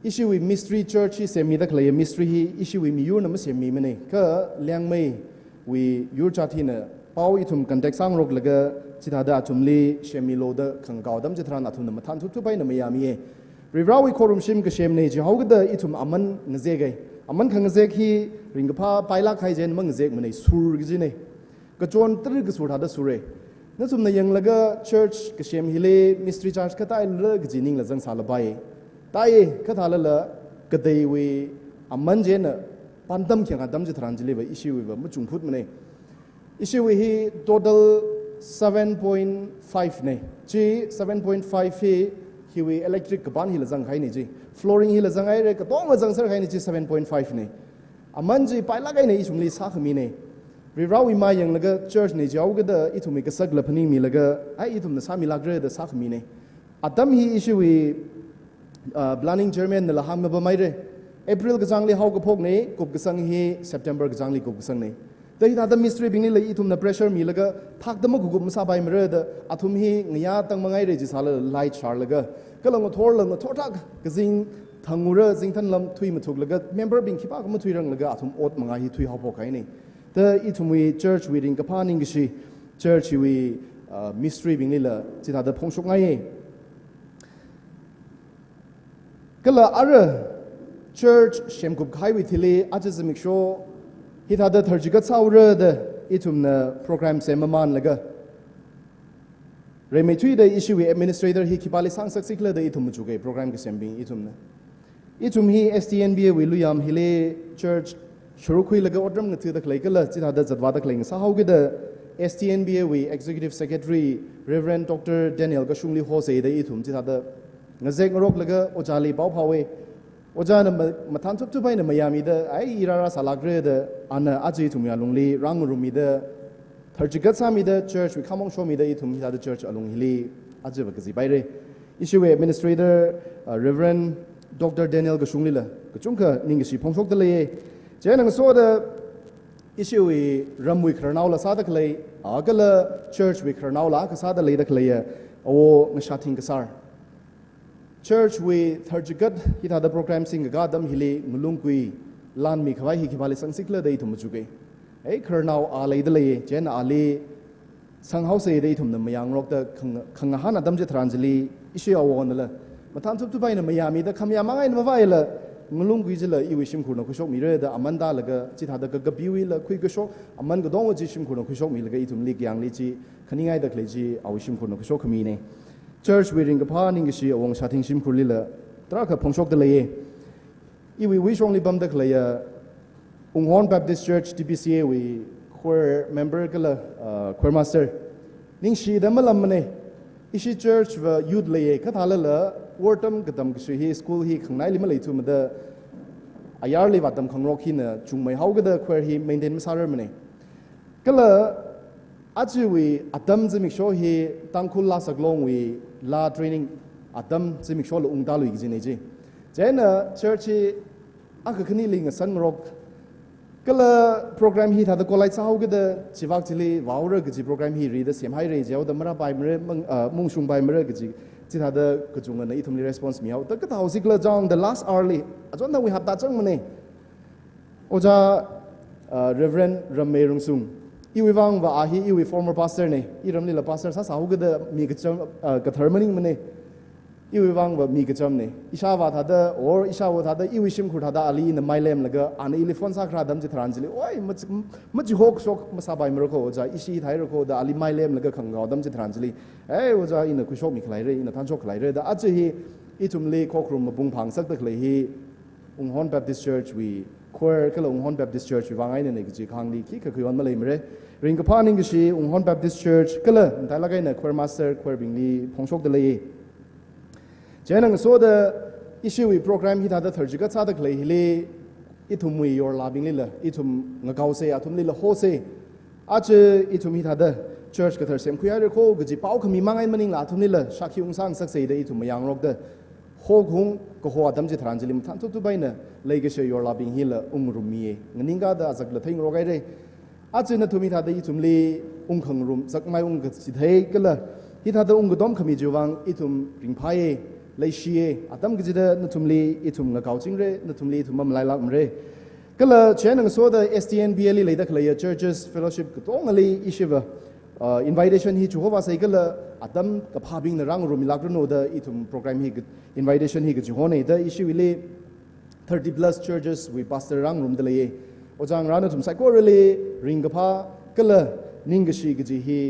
อิชูวิมิสทรีเชิร์ชเสมีตะเคลียมิสทรีอิชูวิมียูนมาเสมีมันเองก็เลี้ยงไม่วิยูจัดที่เนี่ยเป้าอีทุ่มกันเด็กสร้างโรคแล้วก็จิตาดาทุ่มลีเชมีโลเดขังเก่าดำจิตรานาทุ่มมาทันทุกไปเนี่ยไม่ยามีริบราวิโครุมชิมก็เชมเนี่ยจะเท่ากันเด้ออีทุ่มอามันเงเซกไงอามันขังเงเซกที่ริงกับพาไปลักใครเจนมันเงเซกมันในสูร์กิจเนี่ยก็จวนตรึกกสูดหาได้สุเรนั่นสมในยังละก็เชิร์ชก็เชมฮิเลมิสทรีชาร์จก็ตายเลิกจีนิงละจังสารใบตายก็ทาละก็ได้เวอามันเจนปันตั้มเขียงตั้มจะทรานจิเลบอิชิวแบบมันจุงพุทธมันเองอิชิวฮี total 7.5เนี่ยจี 7.5ฮีวีอิเล็กทริกกับบ้านฮิละจังใครนี่จี flooring ฮิละจังไอ้เรก็ต้องละจังสักใครนี่จี 7.5เนี่ยอามันจีไปละไงเนี่ยอิชุมลีสักมีเนี่ยริบราวิมายังละก็เชิร์ชนี่จะเอาก็ได้อีทุ่มมีกษัตริย์ละพนิมีละก็ไอ้อีทุ่มน่ะสามีลักเรดสักมีเนี่ยอาตัมฮีอิชูวีplanning German นั่นละหามมาบ่ไม่เร่เอพริลก็จังเลยเฮาก็พกนี่กุบก็สังฮี September ก็จังเลยกุบก็สังนี่แต่ที่ท่าตัมมิสทรีบิงนี่เลยอีทุ่มน่ะ pressure มีละก็ทักตัมก็กุบมาซาบายมาเร่ดอาทุ่มฮีเงียตั้งมาไงเร่จิสาละไลท์ชาร์ละก็ลงมาทอร์ทักก็จิงทางงูเร่จิงท่านลำทุยมาถูกละก็ member บิงคิดว่าก็มาทุยรังละก็อาทุ่มอดมาไงฮีทุยเฮาพกไงนี่แต่อีทุ่มวีเชิร์ชวีริงกับพานิงก็ชีเชิร์ชวีมิสทรีบิงนี่ละที่ท่าตัมพงชกไงก็เลยอะไร church เชื่อมกับใครวิธีเลยอาจจะจะมีโชว์ที่ท่าเดินทางจิกษาเรื่องเดอีทุ่มเนี่ยโปรแกรมเสมามันเลยก็เรื่องไม่ช่วยได้อิชูวิ administrator ที่คิดว่าเลยสร้างสักสิ่งเลยได้อีทุ่มจุกไอโปรแกรมก็เสมบิงอีทุ่มเนี่ยอีทุ่มที่ STNBA วิลุยามฮิเล church ชุรุคุยเลยก็อดรำเงินถือตะเลยก็เลยที่ท่าเดินจัดว่าตะเลยสาวก็ได้ STNBA วิ executive secretary Reverend Dr. Daniel ก็ชุ่มลีโฮเซได้อีทุ่มที่ท่าเดินเงาเซ็งรกแล้วก็โอจาลีเป้าเผาเวโอจาเนี่ยมาทันทุบไปเนี่ยมายามีเดอไออีราราสลักเรเดออันน่ะอาจีทุ่มยาลงลีรังรุมีเดอทาร์จิกัสซามีเดอ church วิคามองโชมีเดออีทุ่มที่ท่าเดอ church อลงฮิลีอาจีบักซีไปเรอิชูเว administrator Reverend Dr. Daniel ก็ชุ่มลีละก็จุ่มก็นิ่งก็สีพงชกตะเลยเจ้าหนังโซ่เดออิชูเวรำวิครนาวละซาตะเลยก็เลย church วิครนาวละก็ซาตะเลยตะเลยโอ้งชาทิงก็ซาchurch we tharjigat hi thada program sing ga dam hili ngulung kui lan mi khawai hi khibali sang sikla dei thum chu ge ei kharnau a lei de lei chen a le sang hau se dei thum na mayang rok da khang han adam je tranjali issue awon la mathan thup tu bai na mayami da khamya mangai na vai la ngulung gui jela iwi shim khurna khushok mi re da amanda laga chi thada ga gabiwi la khui ga shok aman ga dong ji shim khurna khushok mi laga itum lik yang li chi khaningai da khle ji awi shim khurna khushok khami ne church we ring ga pha ning shi awang shathing shim khurli la tra kha phongshok da le iwi wi shong li bam da khle ya Unghon Baptist Church TPCA we choir member kala choir master ning shi da malam ne ishi church va youth le ka thala la wartam gadam ki hi school hi khangnai lima leitu ma da ayar le watam khangrok hi na chungmai hau ga da choir hi maintain ma sarar mane kala achi we atam jimik sho hi tangkhul la saklong we la training atam jimik sho lo ungda lui gi ne ji jena church hi aka khani ling san rok kala program hi thada kolai chau ga da chiwak chili waura gi program hi ri da sem hai re jaw da mara bai mre mung sung bai mre gi chi thada ka chunga na ithumli response mi hau ta ka hau sikla jong the last hourly ajon da we have da chang mane oja reverend ramme rungsung iwi wang wa ahi iwi former pastor ne iramli la pastor sa sau ga da mi ga cham ka thermani mane iwi wang wa mi ga cham ne isha wa thada or isha wa thada iwi shim khur thada ali na mailem laga an elephant sa khra dam ji thranjili oi maji hok sok masa bai mro ko ja isi thai ro ko da ali mailem laga khangau dam ji thranjili ei oja ina ku shok mi khlai re ina than shok khlai re da aje hi itum le khokrum ma bung phang sak tak le hi Unghon Baptist Church we choir kala Unghon Baptist Church we wangai ne ji khangli ki ka khyon ma le mre ring ka phaning gi shi Unghon Baptist Church kala dai lagai na choir master choir bingli phongshok de le jenang so the issue we program hi da third ga cha da khle hile itum we your labing lila itum ngakau se atum lila ho se ache itum hi da church ka thar sem khuya re kho gi pau khami mangai maning la atum lila shakhi ung sang sak se de itum yang rok da ho gung ko ho adam ji thranjili than tu baina leige se your labing hila rumi nganinga da azak la thing rogai re ache na thumi da itum li khang rum sak mai ga si thei kala hi da dom khami jiwang itum ring phai lai shie atam gi da natumli itum nga kauching re natumli itum mam lai lak mre kala chenang so the STNBL le da khlaya churches fellowship tong ali ishiva invitation hi chuhova cycle atam ka phabing na rang rum lak no da itum program hi invitation hi gi hone da issue le 30 plus churches we pastor rang rum de le ojang ran tum sai ko le ring ga pha kala ning gi shi gi hi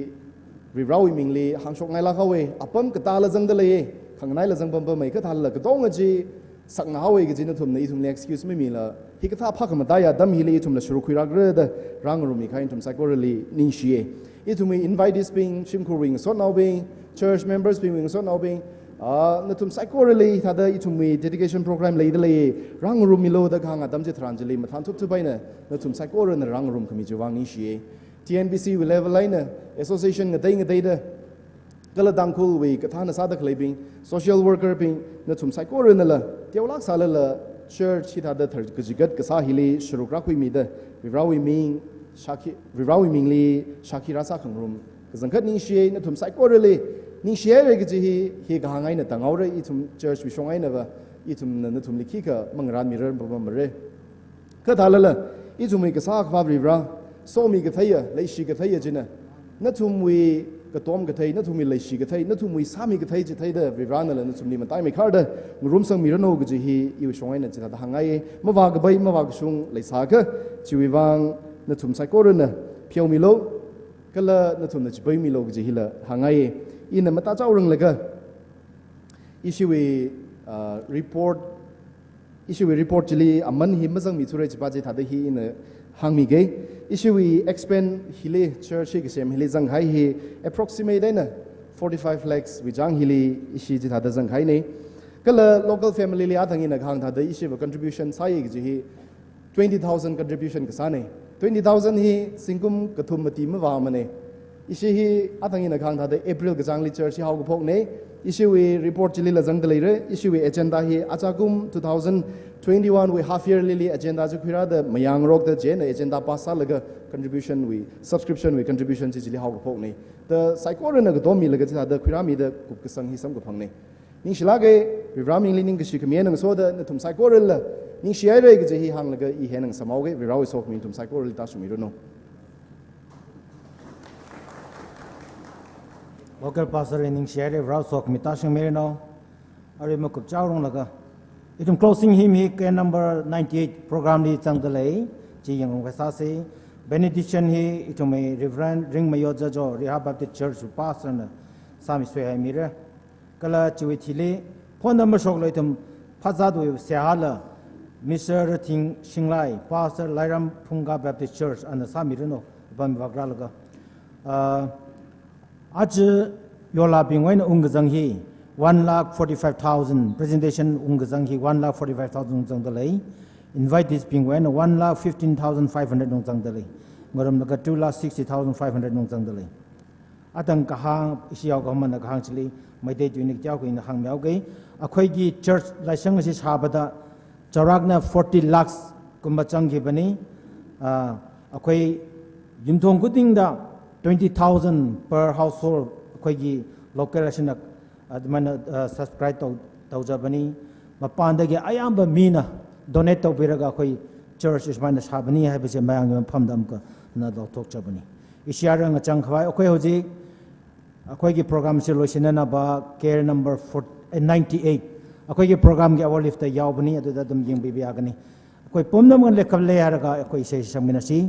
ri rawi mingli hangshok ngai la khawe apam ka ta la jang de le khangnai la jang bam mai ka thal la ka dong ji sak na hawe gi na thum na ithum le excuse me mi la hi ka tha phak ma da ya dam hi le ithum la shuru khira gre da rang ru mi khain thum psychorally ning shie ithum invite is being shimku ring so now being church members being so now being na thum psychorally tha da ithum dedication program le de le rang ru mi lo da khang adam ji thranjali ma than thup chu bai na thum psychor na rang rum khami ji wang ni shie TNBC will level line association ngai da kala dangkul we kathana sadak lebing social worker bing na thum psychor na la tiawlak sala la church hi da thar gigat ka sa hili shurukra khui mi da virawi ming li shaki rasa khangrum kazangkhat ning shie na thum psychor le ning shie re gi hi ga hangai na tangau re I thum church wi shongai na ba I thum na thum likhi ka mangran mirar ba mare ka dalala I thum ka sa khwa vira so mi ga thaya le shi ga thaya jina na thum wi ka tom ka thai na thumi lai shi ka thai na thumi sami ka thai ji thai da vibrana la na thumi matai me khar da rum sang mi rano gi hi I shongai na chita da hangai ma wa ga bai ma wa ga sung lai sa ka chi wi wang na thum sai ko na phiau mi lo kala na thum na chi bai mi lo gi hi la hangai I na mata chau rang la ga issue report chili aman hi ma sang mi chure chi ba ji tha da hi in hang mi ge issue we expand hile church ki sem hile jang hai hi approximate na 45 lakhs we jang hile ishi ji thada jang hai ne kala local family le athang ina khang thada ishi contribution sai gi hi 20000 contribution ka sa ne 20000 hi singkum kathum mati ma wa ma ne ishi hi athang ina khang thada April ga jang li church hi hau ga phok ne issue we report chili la jang de le re issue we agenda hi achakum 2021 we half yearly agenda ju khira da mayang rok da je na agenda pasa laga contribution we subscription we contribution ji li hau ga phok ne the psychor na ga dom mi laga cha da khira mi da kup ka sang hi sam ga phang ne ning shila ge viraming lining ga shi khem nang so da na thum psychor la ning shia re ga je hi hang laga I he nang samau ge viraw so mi thum psychor ta sumi ro no local pastor in share raw sok mitashing merino ari mo kup chawrong laga Itum closing hymn he can number 98 program ni changdalei chi yang vasa se benediction he itum Reverend Ring Mayoja jo Rehab Baptist Church pastor na sami swe hai mira kala chui thile phone number shok loi tum phaza do sehala Mr. Thing Shinglai pastor Lairam Phunga Baptist Church and sami reno bam bagra laga aj yola bingwen ungzang hi 1,45,000 presentation ungzang hi 1,45,000 ungzang dalai invite this bingwen 1,15,500 ungzang dalai ngoram naga 2,60,500 ungzang dalai atang kahang isiyaw gaman kahang chili maidei tuinik jaw ko in hang meaw gei akhoi gi church laisang si sabada charakna 40 lakhs kumba changgi bani akhoi yumthong kuding da 20,000 per household akhoi gi local asina admana subscribe to jabani mapanda gi ayamba mina donate to biraga akhoi church ismana sabani hai bise mayang phamdam ka na do tok jabani isiarang chang khwai akhoi hoji akhoi gi program se loisina ba care number 98 akhoi gi program gi award lift yaw bani adu da dum jing bi agani akhoi pomnam ngan lekhap le araga akhoi se samina si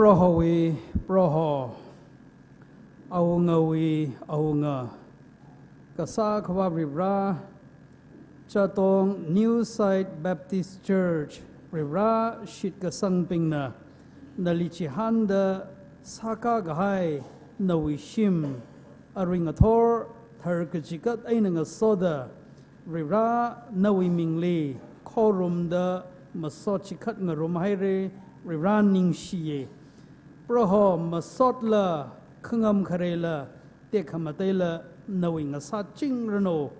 Prohowi, proho, aungawi, aunga, kasa kwabra, chatong New Site Baptist Church, ribra shit kasang pingna, nalichihanda saka gahai, nawishim, aringator, tharkachikat ay soda, ribra nawi mingli, korum da masochikat nga rumhaire, ribra ning shiye. Proho masotla khangam kharela tekhamatela knowing a sa ching rano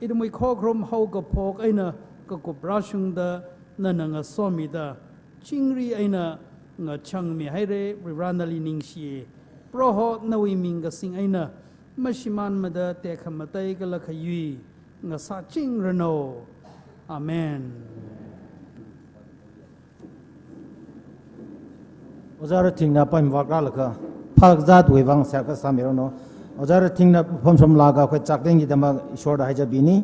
it mui khokrom hau ka phok aina ka koprashung da nananga somi da chingri aina nga changmi haire riranali ningshi proho nawi minga sing aina mashiman mada tekhamatai ka lakhayui nga sa ching rano amen Ozara tingna pa imwakra laka phakzat wewang saka samiro no ozara tingna phomsom laga khoi chakdeng gi dama ishwar da haja bini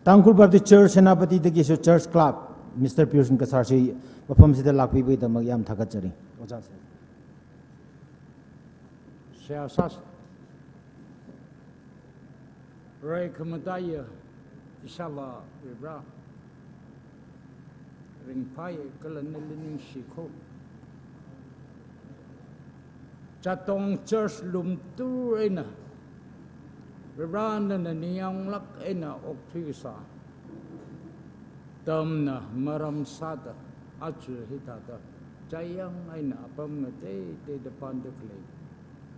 Tangkul Baptist Church senapati de gisu church club Mr. Pearson ka sarsi phom sida lakpi bi dama yam thakat chari oja se Siasat Rai kemadaya inshallah Ibra ring pai kalan lining shiko Chatong church lum tu ena Rana na niyang lak ena oktisa Tamna maram sada Achu hitata Jayang ena apam na te depan de klay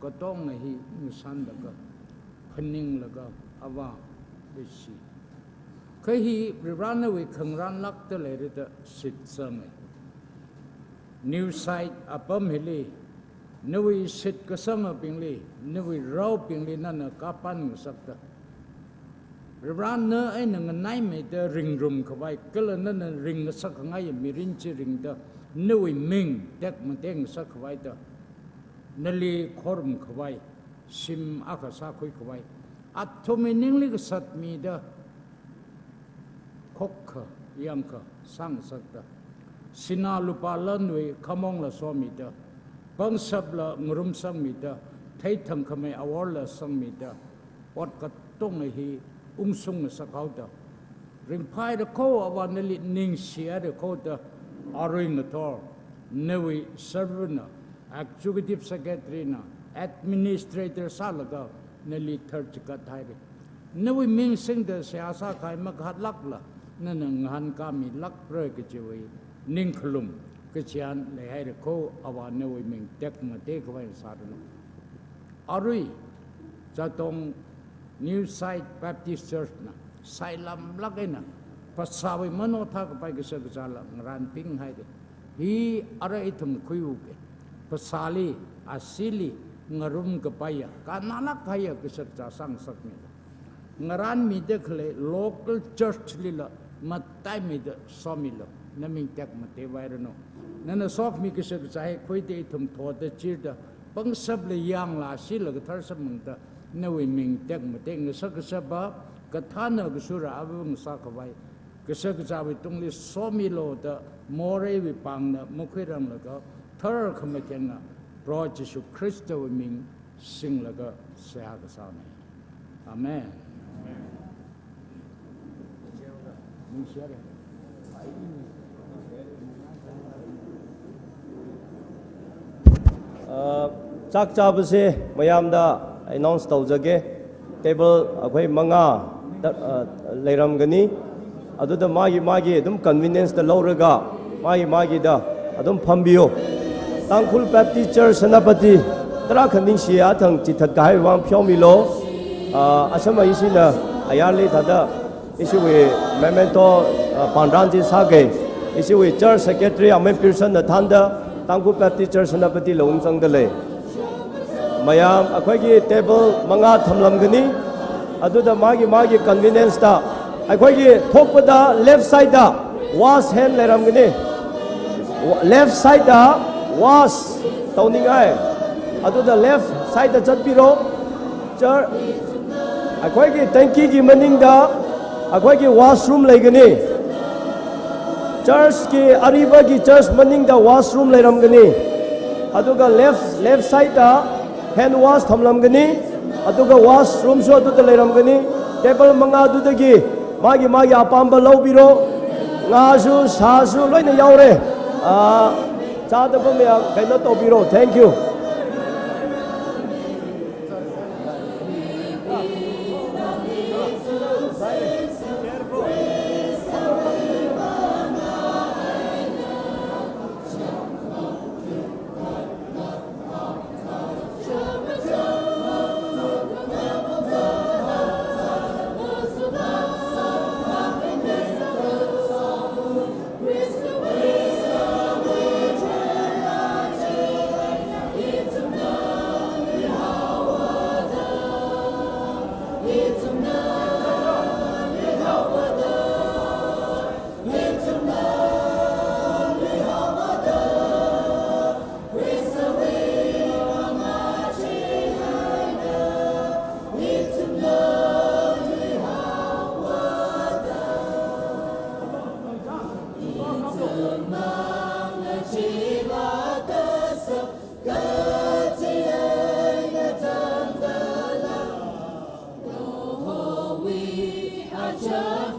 Kotong na hi nusan laga Pening laga awa besi Kahi Rana we kangran lak te lerita sit sangai New site apam hili Nawi sit kasama pingli, nawi raw pingli nana kapan sakta. Rana ay nanganay may da ring room kawai, kala nana ring sak ngay mirinchi ring da, nawi ming tek mateng sak kawai da, nali korum kawai, sim aka sakoy kawai. At tuminingli kasat mi da, kokka yamka sang sakta. Sinalupalan we kamong la so mi da. Bang sabla ngurum sang mida, thay thang kame awala sang mida, wat katong hi sung na sakauda. Ring pai da ko awanali ning siya da ko da aring na tor, nawi servant na, executive secretary na, administrator salaga, nali third katayri. Nawi ming sing da siyasa kay maghatlak na nanghan kami lakre kajiwi, ning khulum. Kecian lehai ko awan nawi ming tek mate kawai sarno. Arui jatong New Site Baptist Church na sailam lagay na pasawi manotha kapai kisa kasala ngaran ping hai de. Hi ara itum kuyuke pasali asili ngarum kapaya kanalak kaya kisa sang sakmi. Ngaran mide khle local church lila matai mide somilo naming tek mate vairano. Nana sok mi kisa kaya kuite itum thoda chirda pang sab le yang la sila kathar samangta nawi ming tek mate ngasa kasa ba kathana kusura abang sakawai kasa kasa itungli somilo da more vi pangna mukhirang laga thar khamatena pro Jesu Kristo ming sing laga saya kasane. Amen. Chak chabase mayamda announce tawjage table akhoi manga leiram gani aduda magi adum convenience da lauraga magi da adum phambiyo Tangkul Baptist Church Senapati tara khanding sia thang chithat kai wang phomilo asama isina ayali thada isiwe memento pandranji sage isiwe church secretary Amen Pearson da thanda Tangkul Baptist Church Senapati lawung sang dale mayam akhoi gi table manga thamlam gani aduda magi convenience da akhoi gi thokpada left side da wash hand leram gani left side da wash tawningai aduda left side da chatpiro chur akhoi gi tanki gi maning da akhoi gi washroom leigani church ki ariba ki church maning da washroom leiram gani aduga left side da hand wash thamlam gani aduga washroom so aduda leiram gani table manga adudagi magi apamba lawbiro ngasu sasu loina yaure chada bamya kaino tobiro. Thank you. It's It's